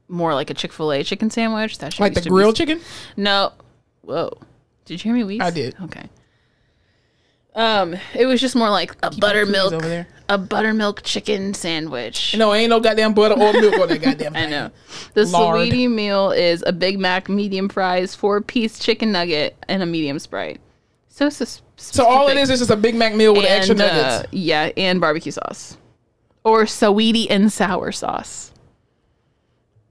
more like a Chick-fil-A chicken sandwich. That shit Like the used to be- grilled chicken? No. Whoa. Did you hear me wheeze? I did. Okay. It was just more like a buttermilk over there. a buttermilk chicken sandwich. No, ain't no goddamn butter or milk on that goddamn I thing. know. The Lard. Sweetie meal is a Big Mac, medium fries, 4-piece chicken nugget, and a medium Sprite. So So all it is just a Big Mac meal with extra nuggets. Yeah, and barbecue sauce. Or Sweetie and sour sauce.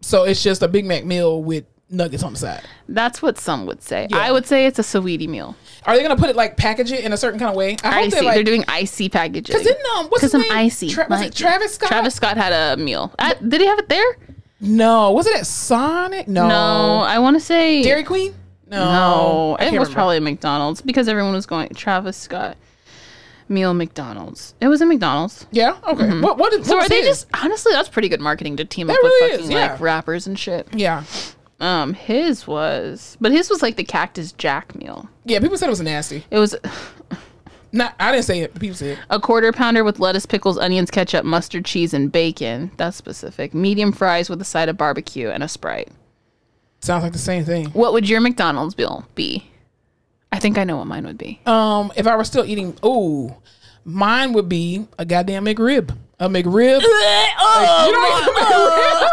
So it's just a Big Mac meal with nuggets on the side. That's what some would say. Yeah. I would say it's a Saweetie meal. Are they gonna put it like package it in a certain kind of way? I hope They're doing icy packaging. Because what's his I'm name? icy. Was it Travis Scott? Travis Scott had a meal. Did he have it there? No. Was it at Sonic? No. I want to say Dairy Queen? No. I It can't was remember. probably McDonald's because everyone was going Travis Scott meal McDonald's. It was a McDonald's. Yeah. Okay. What So was are they his? just honestly? That's pretty good marketing to team up That with really fucking is, yeah. like rappers and shit. Yeah. His was like the Cactus Jack meal. Yeah. People said it was nasty. It was Not. I didn't say it. People said it. a quarter pounder with lettuce, pickles, onions, ketchup, mustard, cheese, and bacon. That's specific. Medium fries with a side of barbecue and a Sprite. Sounds like the same thing. What would your McDonald's bill be? I think I know what mine would be. If I were still eating, mine would be a goddamn McRib. A McRib. You don't eat a McRib?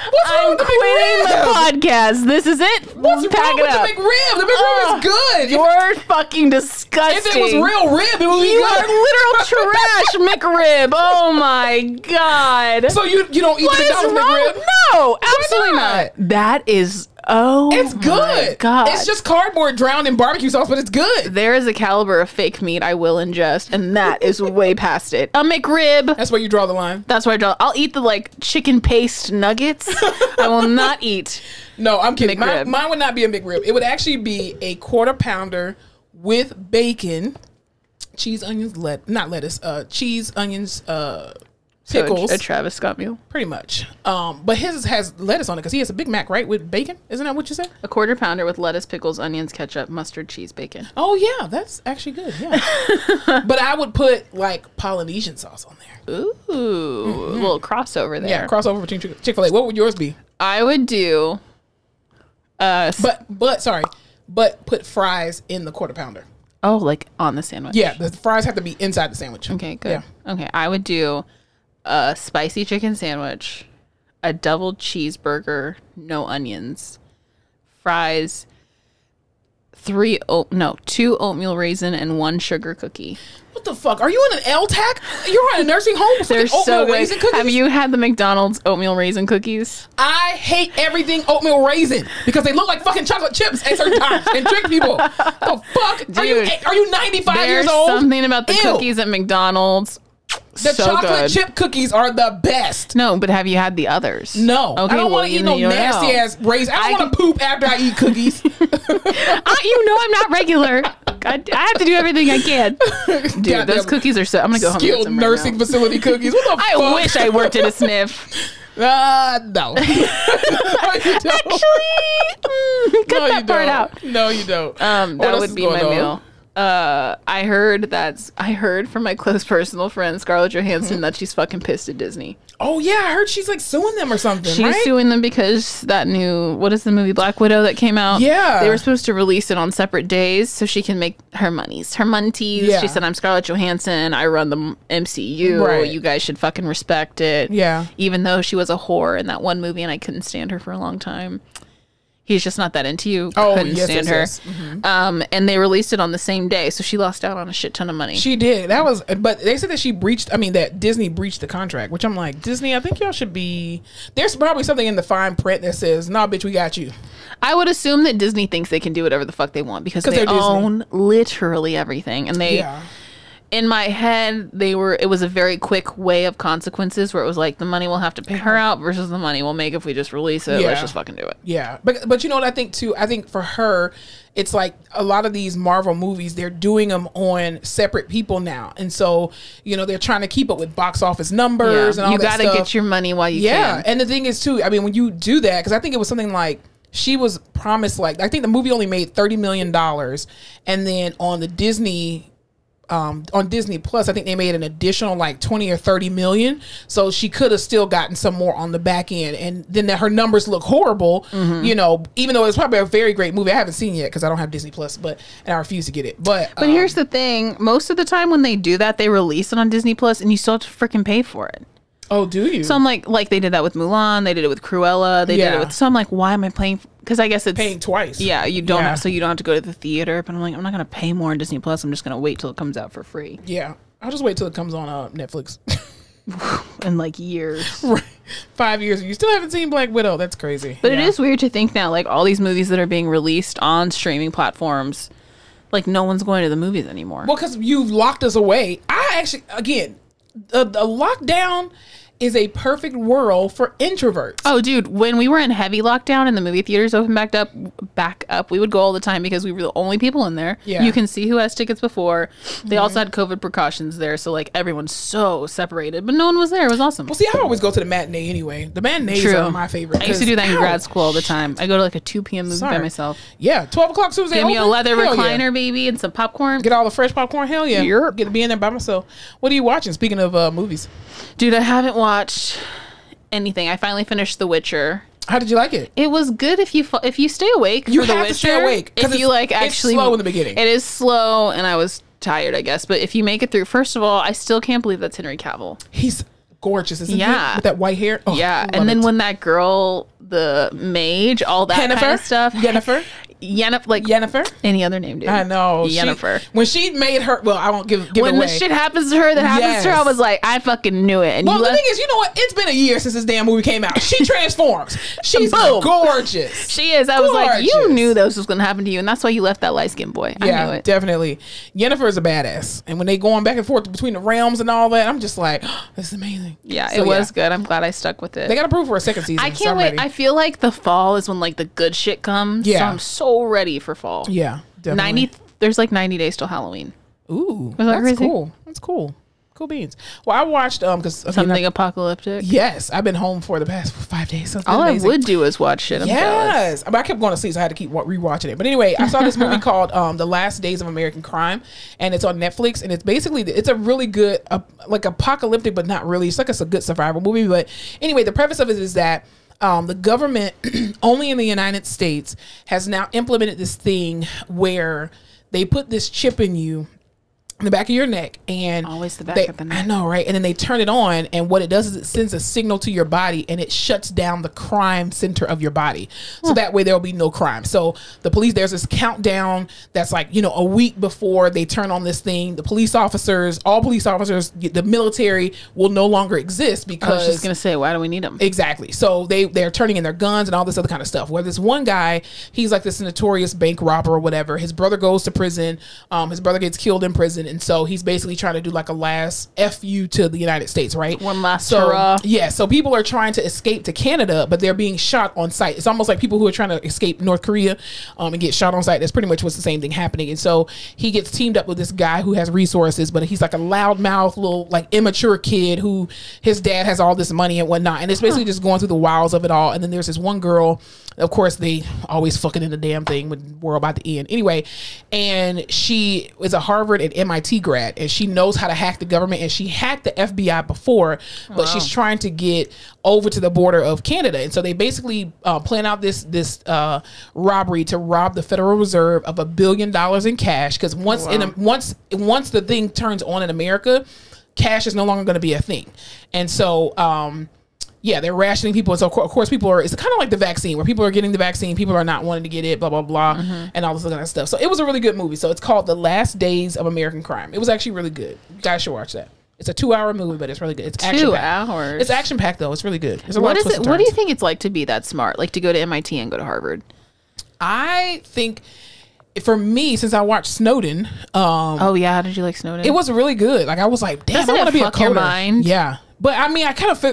What's wrong I'm with the quitting the McRib? podcast. This is it. What's Pack wrong it with up. the McRib? The McRib is good. You're fucking disgusting. If it was real rib, it would be You good. are literal trash, McRib. Oh my god. So you don't eat What the is McDonald's wrong? McRib? No, absolutely not? not. That is It's my good. God. It's just cardboard drowned in barbecue sauce, but it's good. There is a caliber of fake meat I will ingest, and that is way past it. A McRib. That's where you draw the line. That's where I draw. I'll eat the like chicken paste nuggets. I will not eat. No, I'm kidding. McRib. Mine would not be a McRib. It would actually be a quarter pounder with bacon, cheese, onions, not lettuce, cheese, onions, pickles. So a Travis Scott meal. Pretty much. But his has lettuce on it because he has a Big Mac, right? With bacon. Isn't that what you said? A quarter pounder with lettuce, pickles, onions, ketchup, mustard, cheese, bacon. Oh, yeah. That's actually good. Yeah. But I would put like Polynesian sauce on there. Ooh, a little crossover there. Yeah. Crossover between Chick-fil-A. What would yours be? I would do. But put fries in the quarter pounder. Oh, like on the sandwich. Yeah. The fries have to be inside the sandwich. Okay, good. Yeah. Okay, I would do a spicy chicken sandwich, a double cheeseburger, no onions, fries, 2 oatmeal raisin, and 1 sugar cookie. What the fuck? Are you in an LTAC? You're in a nursing home with They're fucking so oatmeal good. raisin cookies? Have you had the McDonald's oatmeal raisin cookies? I hate everything oatmeal raisin because they look like fucking chocolate chips at certain times and trick people. The fuck? Dude, are you 95 years There's old? something about the Ew. cookies at McDonald's. The so chocolate good. chip cookies are the best. No, but have you had the others? No. Okay, I don't want to eat no nasty ass raisin. I don't want to poop after I eat cookies. You know I'm not regular. I have to do everything I can. Dude, Goddamn those cookies are so. I'm gonna go home and get skilled some right nursing now. facility cookies. What the fuck? I wish I worked at a sniff. No. No, you don't. Actually, cut No, you that part don't. out. No, you don't. What That else would is be going my on? meal. I heard from my close personal friend Scarlett Johansson that she's fucking pissed at Disney. Oh yeah, I heard she's like suing them or something. She's right? suing them because that new, what is the movie, Black Widow, that came out? Yeah. They were supposed to release it on separate days so she can make her monies. Her monties. Yeah. She said, I'm Scarlett Johansson. I run the MCU. Right. You guys should fucking respect it. Yeah. Even though she was a whore in that one movie and I couldn't stand her for a long time. He's just not that into you. Oh, Couldn't yes, stand yes, her. yes. And they released it on the same day. So she lost out on a shit ton of money. She did. That was, but they said that that Disney breached the contract, which I'm like, Disney, I think y'all should be, there's probably something in the fine print that says, nah, bitch, we got you. I would assume that Disney thinks they can do whatever the fuck they want because 'Cause they they're Disney. own literally everything. And they, Yeah. in my head, it was a very quick way of consequences where it was like the money we'll have to pay her out versus the money we'll make if we just release it. Yeah. Let's just fucking do it. Yeah. But you know what I think too? I think for her, it's like a lot of these Marvel movies, they're doing them on separate people now. And so, they're trying to keep up with box office numbers and all You that gotta stuff. get your money while you Yeah. can. And the thing is too, I mean, when you do that, because I think it was something like, she was promised, like, I think the movie only made $30 million. And then on the Disney, on Disney Plus, I think they made an additional like 20 or 30 million. So she could have still gotten some more on the back end. And then her numbers look horrible, even though it's probably a very great movie. I haven't seen it yet because I don't have Disney Plus, and I refuse to get it. But Here's the thing. Most of the time when they do that, they release it on Disney Plus and you still have to freaking pay for it. oh, do you? So I'm like they did that with Mulan. They did it with Cruella. They did it with, so I'm like, why am I paying? Because I guess it's paying twice. Yeah, you don't. Yeah. So you don't have to go to the theater. But I'm like, I'm not gonna pay more on Disney Plus. I'm just gonna wait till it comes out for free. Yeah. I'll just wait till it comes on Netflix. in like years. Right. 5 years and you still haven't seen Black Widow. That's crazy. But it is weird to think now, like all these movies that are being released on streaming platforms, like no one's going to the movies anymore. Well, because you've locked us away. I actually, again, the lockdown is a perfect world for introverts. Oh, dude, when we were in heavy lockdown and the movie theaters opened back up, we would go all the time because we were the only people in there. Yeah. You can see who has tickets before. They also had COVID precautions there, so like everyone's so separated, but no one was there. It was awesome. Well, see, I always go to the matinee anyway. The matinees True. are my favorite. I used to do that in 'cause- grad school all the time. I go to like a 2 p.m. movie by Sorry. myself. Yeah, 12 o'clock soon as they Give me a open, leather hell recliner, yeah. baby, and some popcorn. Get all the fresh popcorn. Hell yeah. Yep. Get to be in there by myself. What are you watching? Speaking of movies, Dude, I haven't watched anything. I finally finished The Witcher. how did you like it? It was good if you stay awake. You for The have Witcher, to stay awake, 'cause If you like it's actually slow in the beginning. It is slow, and I was tired, I guess. But if you make it through, first of all, I still can't believe that's Henry Cavill. He's gorgeous, isn't Yeah. he? With that white hair. Oh, Yeah, love and then it. when that girl, the mage, all that kind of stuff. Yennefer. Yennefer. Any other name, dude? I know. Yennefer. When she made her, well, I won't give When away. the shit happens to her that happens to her, I Yes. was like, I fucking knew it. And Well, you the left, thing is, you know what? It's been a year since this damn movie came out. She transforms. She's Boom. gorgeous. she is. I was like, you Gorgeous. knew this was going to happen to you, and that's why you left that light skinned boy. I knew Yeah, it. definitely. Yennefer is a badass, and when they going back and forth between the realms and all that, I'm just like, this is amazing. Yeah, So, it was good. I'm glad I stuck with it. They got approved for a second season. I so can't I'm wait. ready. I feel like the fall is when like the good shit comes. So Yeah. I'm so ready for fall. Yeah, definitely. 90. There's like 90 days till Halloween. Ooh, that that's crazy? cool. That's cool. Cool beans. Well, I watched because Something apocalyptic. yes, I've been home for the past 5 days. So it's been All amazing. I would do is watch shit. I'm jealous. Yes, I kept going to sleep, so I had to keep rewatching it. But anyway, I saw this movie called "The Last Days of American Crime," and it's on Netflix. And it's basically it's a really good, like apocalyptic, but not really. It's a good survival movie. But anyway, the premise of it is that the government, only in the United States, has now implemented this thing where they put this chip in you. In the back of your neck, and Always the back of the neck. I know, right? And then they turn it on, and what it does is it sends a signal to your body, and it shuts down the crime center of your body. So that way there will be no crime. So the police, there's this countdown that's like, a week before they turn on this thing. The police officers, all police officers, the military will no longer exist I was because just gonna say, why do we need them? exactly. So they're turning in their guns and all this other kind of stuff. Where this one guy, he's like this notorious bank robber or whatever. His brother goes to prison. His brother gets killed in prison, and so he's basically trying to do like a last fu to the United States, right? One last so hurrah. yeah. So people are trying to escape to Canada, but they're being shot on sight. It's almost like people who are trying to escape North Korea, and get shot on sight. That's pretty much what's the same thing happening. And so he gets teamed up with this guy who has resources, but he's like a loudmouth little like immature kid who his dad has all this money and whatnot, and it's basically just going through the wilds of it all. And then there's this one girl, of course they always fucking in the damn thing when we're about to end anyway, and she is a Harvard and MIT grad, and she knows how to hack the government, and she hacked the FBI before, but she's trying to get over to the border of Canada. And so they basically plan out this robbery to rob the Federal Reserve of $1 billion in cash, because once the thing turns on in America, cash is no longer going to be a thing. And so yeah, they're rationing people. And so, of course, people are, it's kind of like the vaccine, where people are getting the vaccine, people are not wanting to get it, blah, blah, blah, and all this other kind of stuff. So it was a really good movie. So it's called The Last Days of American Crime. It was actually really good. You guys should watch that. It's a 2-hour movie, but it's really good. It's 2 action-packed. hours. It's action-packed, though. It's really good. There's a lot What of is twists it? and What do you turns. think it's like to be that smart? Like to go to MIT and go to Harvard? I think, for me, since I watched Snowden, Oh yeah, how did you like Snowden? it was really good. Like, I was like, damn, Doesn't I want it to be a fuck your coder. mind? Yeah. But I mean,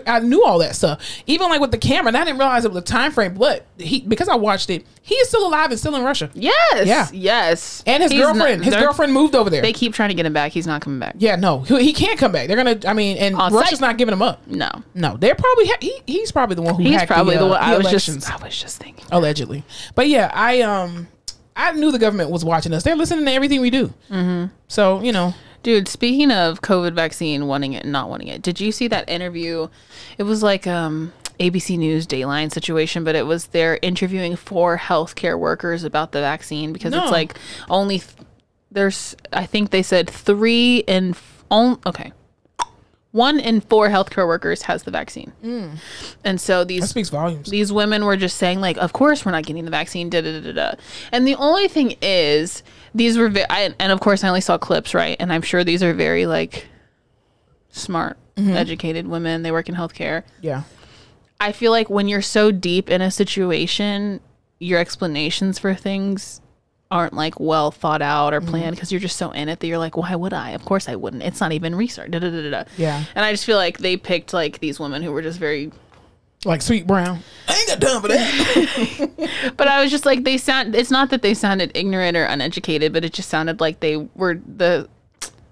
I knew all that stuff. Even like with the camera, and I didn't realize it was a time frame. But because I watched it, he is still alive and still in Russia. Yes. Yeah. Yes. And his girlfriend moved over there. They keep trying to get him back. He's not coming back. Yeah, no, he can't come back. They're gonna. I mean, and On Russia's site. not giving him up. No. No, they're probably. He's probably the one who. He's hacked probably the one. the I was elections, just thinking. allegedly. But yeah, I knew the government was watching us. They're listening to everything we do. Mm-hmm. So Dude, speaking of COVID vaccine, wanting it and not wanting it, did you see that interview? It was like ABC News Dayline situation, but it was they're interviewing 4 healthcare workers about the vaccine because No. it's like only there's I think they said 3 in okay. 1 in 4 healthcare workers has the vaccine. And so that speaks volumes. these women were just saying like, of course we're not getting the vaccine, da da da da. And the only thing is, these were and of course I only saw clips, right? And I'm sure these are very like smart educated women. They work in healthcare. Yeah. I feel like when you're so deep in a situation, your explanations for things aren't like well thought out or planned because you're just so in it that you're like, why would I? Of course I wouldn't. It's not even research. Da, da, da, da, da. Yeah. And I just feel like they picked like these women who were just very like Sweet Brown. I ain't got time for that. But I was just like, it's not that they sounded ignorant or uneducated, but it just sounded like they were the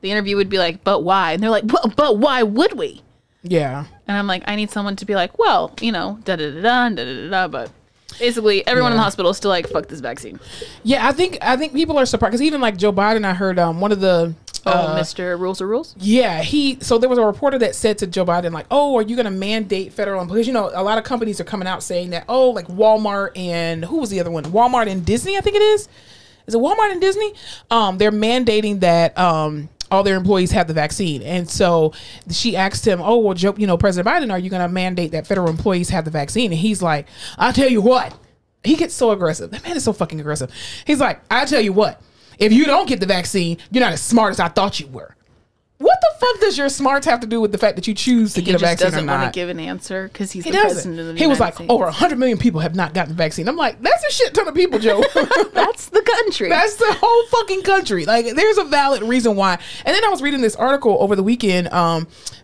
interview would be like, but why? And they're like, well, but why would we? Yeah. And I'm like, I need someone to be like, well, you know, da da da da da da da. But basically, everyone in the hospital is still like, fuck this vaccine. Yeah, I think people are surprised because even like Joe Biden, I heard one of the Mr. Rules are Rules. Yeah, so there was a reporter that said to Joe Biden like, oh, are you going to mandate federal? Because you know a lot of companies are coming out saying that, oh, like Walmart and who was the other one? Walmart and Disney, I think it is. Is it Walmart and Disney? They're mandating that all their employees have the vaccine. And so she asked him, oh, well, Joe, you know, President Biden, are you going to mandate that federal employees have the vaccine? And he's like, I'll tell you what. He gets so aggressive. That man is so fucking aggressive. He's like, I tell you what. If you don't get the vaccine, you're not as smart as I thought you were. What the fuck does your smarts have to do with the fact that you choose to get a vaccine or not? He doesn't want to give an answer because he's the president of the United States. He was like, over 100 million people have not gotten the vaccine. I'm like, that's a shit ton of people, Joe. That's the country. That's the whole fucking country. Like, there's a valid reason why. And then I was reading this article over the weekend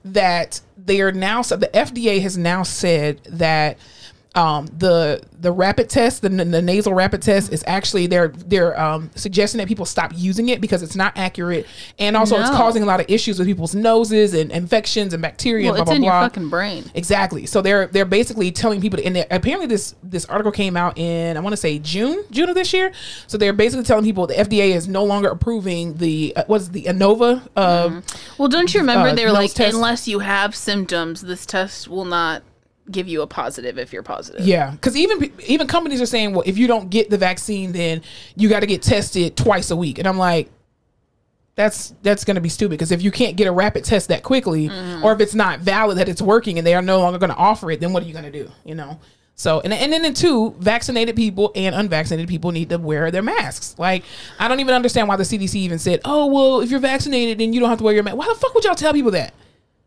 that they are now, so the FDA has now said that the rapid test, the nasal rapid test is actually they're suggesting that people stop using it because it's not accurate, and also it's causing a lot of issues with people's noses and infections and bacteria. Well, and blah, it's in blah, blah. your fucking brain. Exactly. So they're basically telling people, and apparently this article came out in, I want to say June of this year. So they're basically telling people the FDA is no longer approving the what's the Inova. Well, don't you remember they were like, test. unless you have symptoms, this test will not give you a positive if you're positive. Yeah, because even companies are saying, well, if you don't get the vaccine, then you got to get tested twice a week. And I'm like, that's going to be stupid, because if you can't get a rapid test that quickly, or if it's not valid that it's working and they are no longer going to offer it, then what are you going to do? You know. So, and then two, vaccinated people and unvaccinated people need to wear their masks. Like, I don't even understand why the CDC even said, oh, well, if you're vaccinated, then you don't have to wear your mask. Why the fuck would y'all tell people that?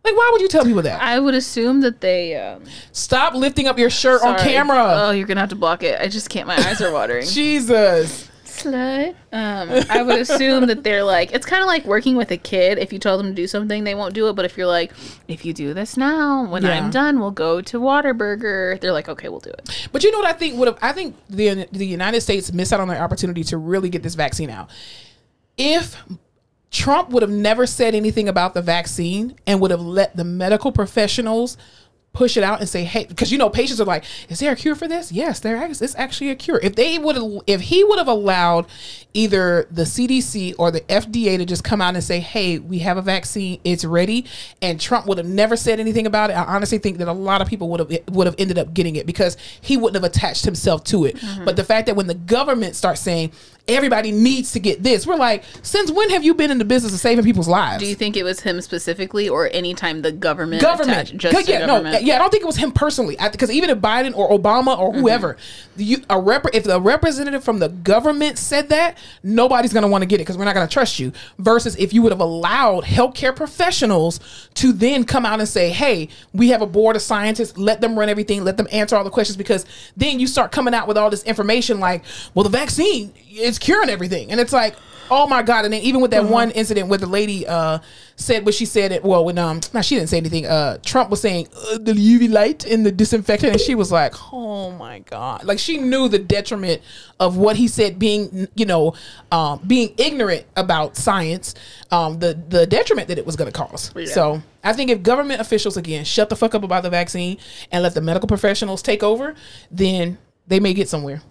Like, why would you tell people that? I would assume that they... Stop lifting up your shirt on camera. Oh, you're going to have to block it. I just can't. My eyes are watering. Jesus. Slut. I would assume that they're like... It's kind of like working with a kid. If you tell them to do something, they won't do it. But if you're like, if you do this now, when I'm done, we'll go to Whataburger. They're like, okay, we'll do it. But you know what I think? I think the United States missed out on their opportunity to really get this vaccine out. If Trump would have never said anything about the vaccine and would have let the medical professionals push it out and say, hey, because, you know, patients are like, is there a cure for this? Yes, it's actually a cure. If he would have allowed either the CDC or the FDA to just come out and say, hey, we have a vaccine, it's ready, and Trump would have never said anything about it, I honestly think that a lot of people would have ended up getting it, because he wouldn't have attached himself to it. But the fact that when the government starts saying everybody needs to get this, we're like, since when have you been in the business of saving people's lives? Do you think it was him specifically, or anytime the government attached just to government? Yeah, I don't think it was him personally, because even if Biden or Obama or whoever, if the representative from the government said that, nobody's going to want to get it, because we're not going to trust you. Versus if you would have allowed healthcare professionals to then come out and say, hey, we have a board of scientists, let them run everything, let them answer all the questions, because then you start coming out with all this information like, well, the vaccine is curing everything. And it's like, oh my God. And then even with that one incident where the lady said what she said, she didn't say anything. Trump was saying the UV light and the disinfectant, and she was like, oh my God. Like, she knew the detriment of what he said, being, being ignorant about science, the detriment that it was going to cause. Yeah. So I think if government officials, again, shut the fuck up about the vaccine and let the medical professionals take over, then they may get somewhere.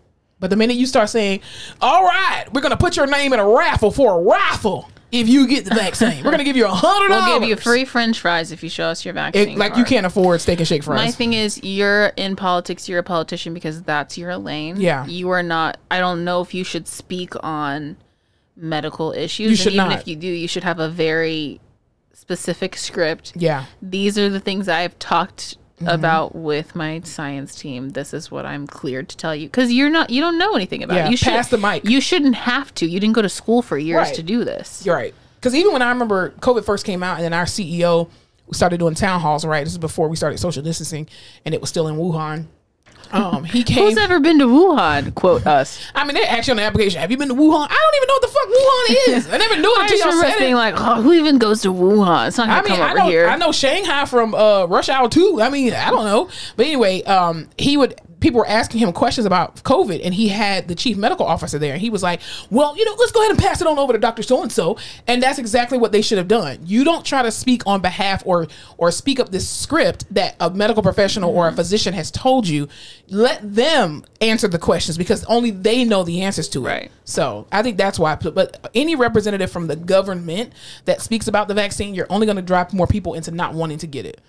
But the minute you start saying, all right, we're going to put your name in a raffle for a raffle if you get the vaccine. We're going to give you $100. We'll give you free French fries if you show us your vaccine card. You can't afford Steak and Shake fries. My thing is, you're in politics, you're a politician because that's your lane. Yeah. You are not, I don't know if you should speak on medical issues. You should not. Even if you do, you should have a very specific script. Yeah. These are the things I've talked about with my science team. This is what I'm cleared to tell you, because you don't know anything about it. You pass the mic. You shouldn't have to. You didn't go to school for years to do this. You're right. Because even when I remember COVID first came out, and then our CEO started doing town halls, right? This is before we started social distancing, and it was still in Wuhan. He came. Who's ever been to Wuhan? Quote us. I mean, they actually on the application, have you been to Wuhan? I don't even know what the fuck Wuhan is. I never knew it I until just y'all remember said being it. like, oh, who even goes to Wuhan? It's not gonna come over here. I know Shanghai from Rush Hour 2. I mean, I don't know. But anyway, people were asking him questions about COVID, and he had the chief medical officer there, and he was like, well, let's go ahead and pass it on over to Dr. So-and-so. And that's exactly what they should have done. You don't try to speak on behalf or speak up this script that a medical professional or a physician has told you. Let them answer the questions, because only they know the answers to it. Right. So I think that's why. But any representative from the government that speaks about the vaccine, you're only going to drive more people into not wanting to get it.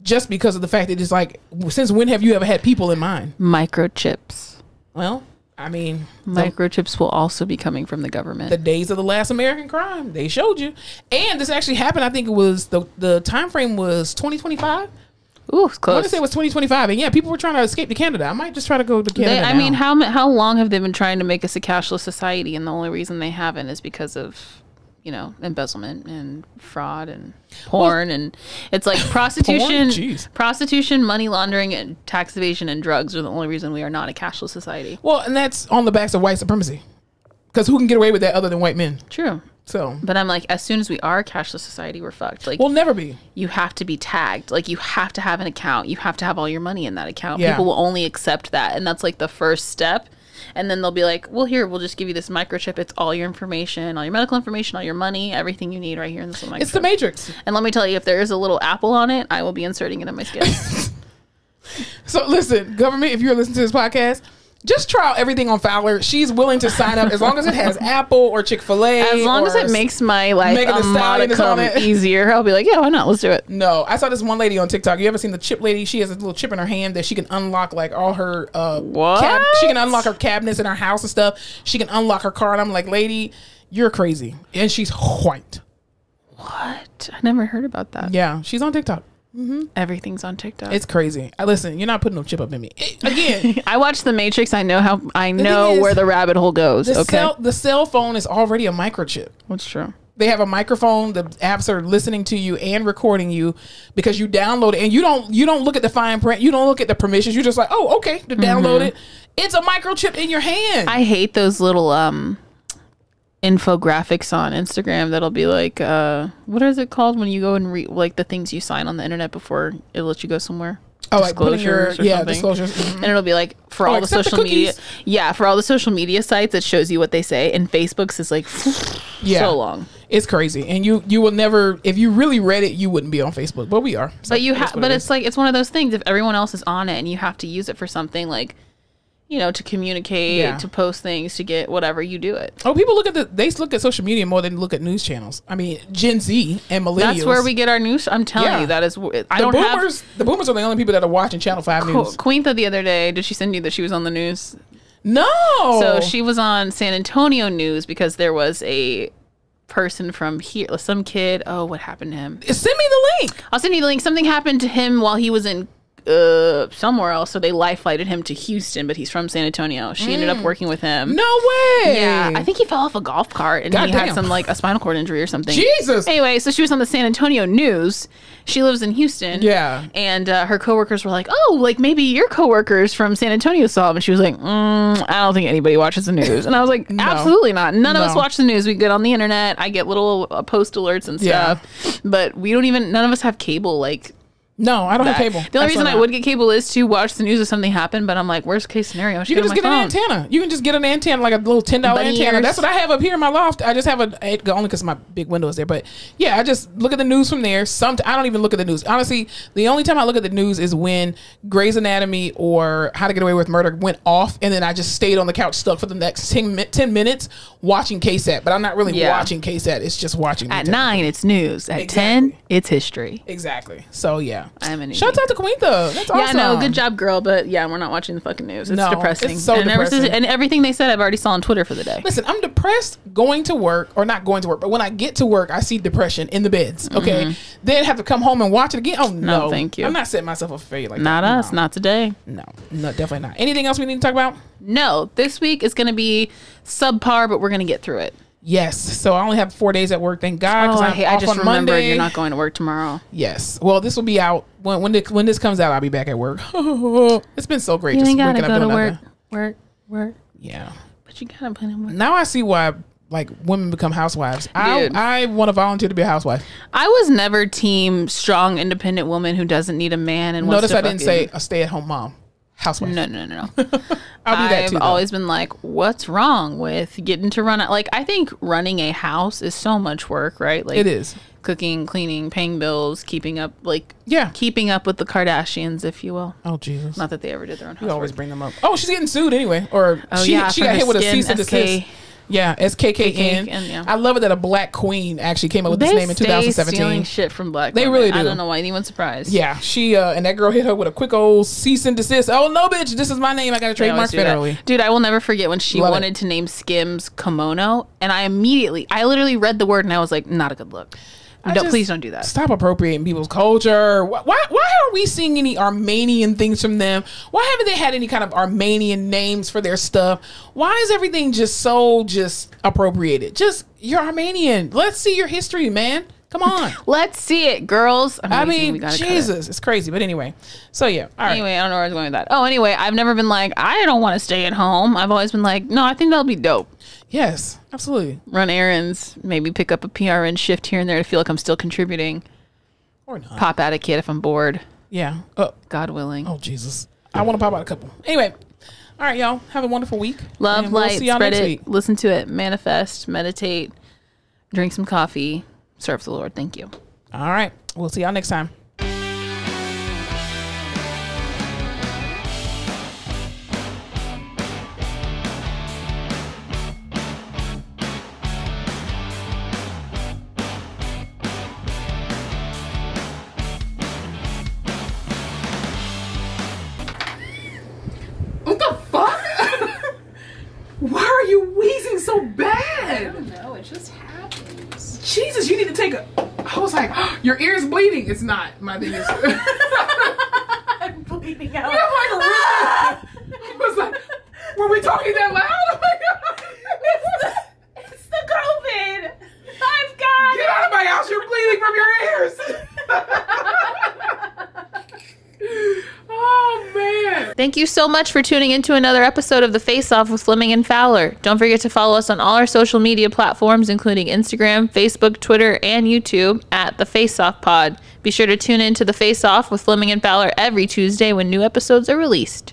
Just because of the fact that it's like, since when have you ever had people in mind? Microchips. Well, I mean, Microchips will also be coming from the government. the days of the last American crime, they showed you. And this actually happened. I think it was the time frame was 2025. Ooh, it's I close. want to say it was 2025. And yeah, people were trying to escape to Canada. I might just try to go to Canada. I mean, how long have they been trying to make us a cashless society? And the only reason they haven't is because of, embezzlement and fraud and porn. And it's like prostitution, Jeez. prostitution, money laundering, and tax evasion and drugs are the only reason we are not a cashless society. Well, and that's on the backs of white supremacy. Because who can get away with that other than white men? True. So, But I'm like, as soon as we are a cashless society, we're fucked. Like, we'll never be. you have to be tagged. Like, you have to have an account. You have to have all your money in that account. Yeah. People will only accept that. And that's like the first step. And then they'll be like, well, here, we'll just give you this microchip. It's all your information, all your medical information, all your money, everything you need right here in this little microchip. It's the Matrix. And let me tell you, if there is a little apple on it, I will be inserting it in my skin. So listen, government, if you're listening to this podcast, just try out everything on Fowler. She's willing to sign up as long as it has Apple or Chick-fil-A. As long as it makes my life Megan Thee a Stallion is on modicum it. easier, I'll be like, yeah, why not? Let's do it. No, I saw this one lady on TikTok. You ever seen the chip lady? She has a little chip in her hand that she can unlock like all her What? she can unlock her cabinets in her house and stuff. She can unlock her car, and I'm like, lady, you're crazy. And she's white. What? I never heard about that. Yeah, she's on TikTok. Everything's on TikTok. It's crazy. Listen, you're not putting no chip up in me. Again, I watched The Matrix. I know thing is, where the rabbit hole goes. the cell phone is already a microchip. That's true. They have a microphone. The apps are listening to you and recording you because you download it, and you don't look at the fine print. You don't look at the permissions. You're just like, oh, okay, to download it. It's a microchip in your hand. I hate those little infographics on Instagram that'll be like, what is it called when you go and read like the things you sign on the internet before it lets you go somewhere? Oh, like putting your or something. disclosures. Mhm. And it'll be like for all the accept the social media. cookies. Yeah, for all the social media sites, it shows you what they say. And Facebook's is like so long. It's crazy, and you will never. If you really read it, you wouldn't be on Facebook, but we are. So But you it is have, what but it it's is. like it's one of those things. If everyone else is on it and you have to use it for something, like, to communicate, Yeah. to post things, to get whatever, you do it. Oh, people they look at social media more than look at news channels. I mean, Gen Z and millennials. That's where we get our news. I'm telling Yeah. you, that is. I The don't have. boomers are the only people that are watching Channel 5 News. Queentha the other day, did she send you that she was on the news? No. So she was on San Antonio news because there was a person from here, some kid. Oh, what happened to him? Send me the link. I'll send you the link. Something happened to him while he was in somewhere else, so they life flighted him to Houston, but he's from San Antonio. She ended up working with him. No way. Yeah, I think he fell off a golf cart and he Goddamn. had some like a spinal cord injury or something. Jesus. Anyway, so she was on the San Antonio news. She lives in Houston. Yeah. And her coworkers were like, "Oh, like maybe your coworkers from San Antonio saw him." And she was like, "I don't think anybody watches the news." And I was like, "Absolutely not. None of us No. watch the news. We get on the internet. I get little post alerts and Yeah. stuff, but we don't even. None of us have cable like." No, I don't have cable. The only reason I Absolutely would not. get cable is to watch the news if something happened, but I'm like, worst case scenario, I should You can just get on an my phone. antenna. You can just get an antenna, like a little $10 Bunny antenna. ears. That's what I have up here in my loft. I just have only because my big window is there. But yeah, I just look at the news from there. I don't even look at the news. Honestly, the only time I look at the news is when Grey's Anatomy or How to Get Away with Murder went off, and then I just stayed on the couch stuck for the next 10 minutes watching KSAT. But I'm not really watching KSAT. It's just watching. At 9, it's news. At 10, it's history. Exactly. So yeah, I'm a shout out to Queentha. That's awesome. Yeah, no, good job, girl. But yeah, we're not watching the fucking news. It's No, depressing. it's so and depressing. And everything they said, I've already saw on Twitter for the day. Listen, I'm depressed going to work, or not going to work, but when I get to work, I see depression in the beds. Okay, then have to come home and watch it again. Oh no, thank you. I'm not setting myself up for failure like Not that. us, not today. No, definitely not. Anything else we need to talk about? No, this week is going to be subpar, but we're going to get through it. Yes. So I only have 4 days at work. Thank God. Oh, I'm I off just on remembered Monday. you're not going to work tomorrow. Yes. Well, this will be out when this comes out. I'll be back at work. It's been so great. You just ain't gotta waking up go to doing work. nothing. Yeah. But you gotta put in work. Now I see why like women become housewives. Dude. I want to volunteer to be a housewife. I was never team strong, independent woman who doesn't need a man and wants Notice to I didn't fucking- say a stay-at-home mom. Housewife. No. I'll be that too. I've though. always been like, what's wrong with getting to run it? Like, I think running a house is so much work, right? Like, It is. cooking, cleaning, paying bills, keeping up, like, Yeah. keeping up with the Kardashians, if you will. Oh Jesus. Not that they ever did their own You always housework. bring them up. Oh, she's getting sued anyway. Or Oh, she yeah, got for her hit with a skin, cease and desist. SK. Yeah, SKKN. KKN, yeah. I love it that a black queen actually came up with this They name in stay 2017. stealing shit from black They women. really I do. don't know why anyone's surprised. Yeah, she and that girl hit her with a quick old cease and desist. Oh no, bitch! This is my name. I got to They always trademark do that. federally. Dude, I will never forget when she Love it. wanted to name Skims Kimono, and I literally read the word and I was like, not a good look. Please don't do that. Stop appropriating people's culture. Why are we seeing any Armenian things from them? Why haven't they had any kind of Armenian names for their stuff? Why is everything just so appropriated? Just, you're Armenian. Let's see your history, man. Come on. Let's see it, girls. I We mean, gotta cut it. Jesus, it's crazy. But anyway, so yeah. All right. Anyway, I don't know where I was going with that. Oh, anyway, I've never been like, I don't want to stay at home. I've always been like, no, I think that'll be dope. Yes, absolutely. Run errands, maybe pick up a PRN shift here and there to feel like I'm still contributing. Or not. Pop out a kid if I'm bored, Yeah. God willing. Oh, Jesus. I want to pop out a couple. Anyway. All right, y'all. Have a wonderful week. Love, And we'll light, see y'all spread next it, week. listen to it, manifest, meditate, drink some coffee, serve the Lord. Thank you. All right. We'll see y'all next time. What the fuck? Why are you wheezing so bad? know. It just happens. Jesus, you need to take a... I was like, your ear's bleeding. It's not. My thing is... I'm bleeding out. You have like a really... I was like, were we talking that loud? Oh my God. It's the COVID. I've got Get out of my house. You're bleeding from your ears. Oh, man. Thank you so much for tuning into another episode of The Face Off with Fleming and Fowler. Don't forget to follow us on all our social media platforms, including Instagram, Facebook, Twitter, and YouTube at The Face Off Pod. Be sure to tune in to The Face Off with Fleming and Fowler every Tuesday when new episodes are released.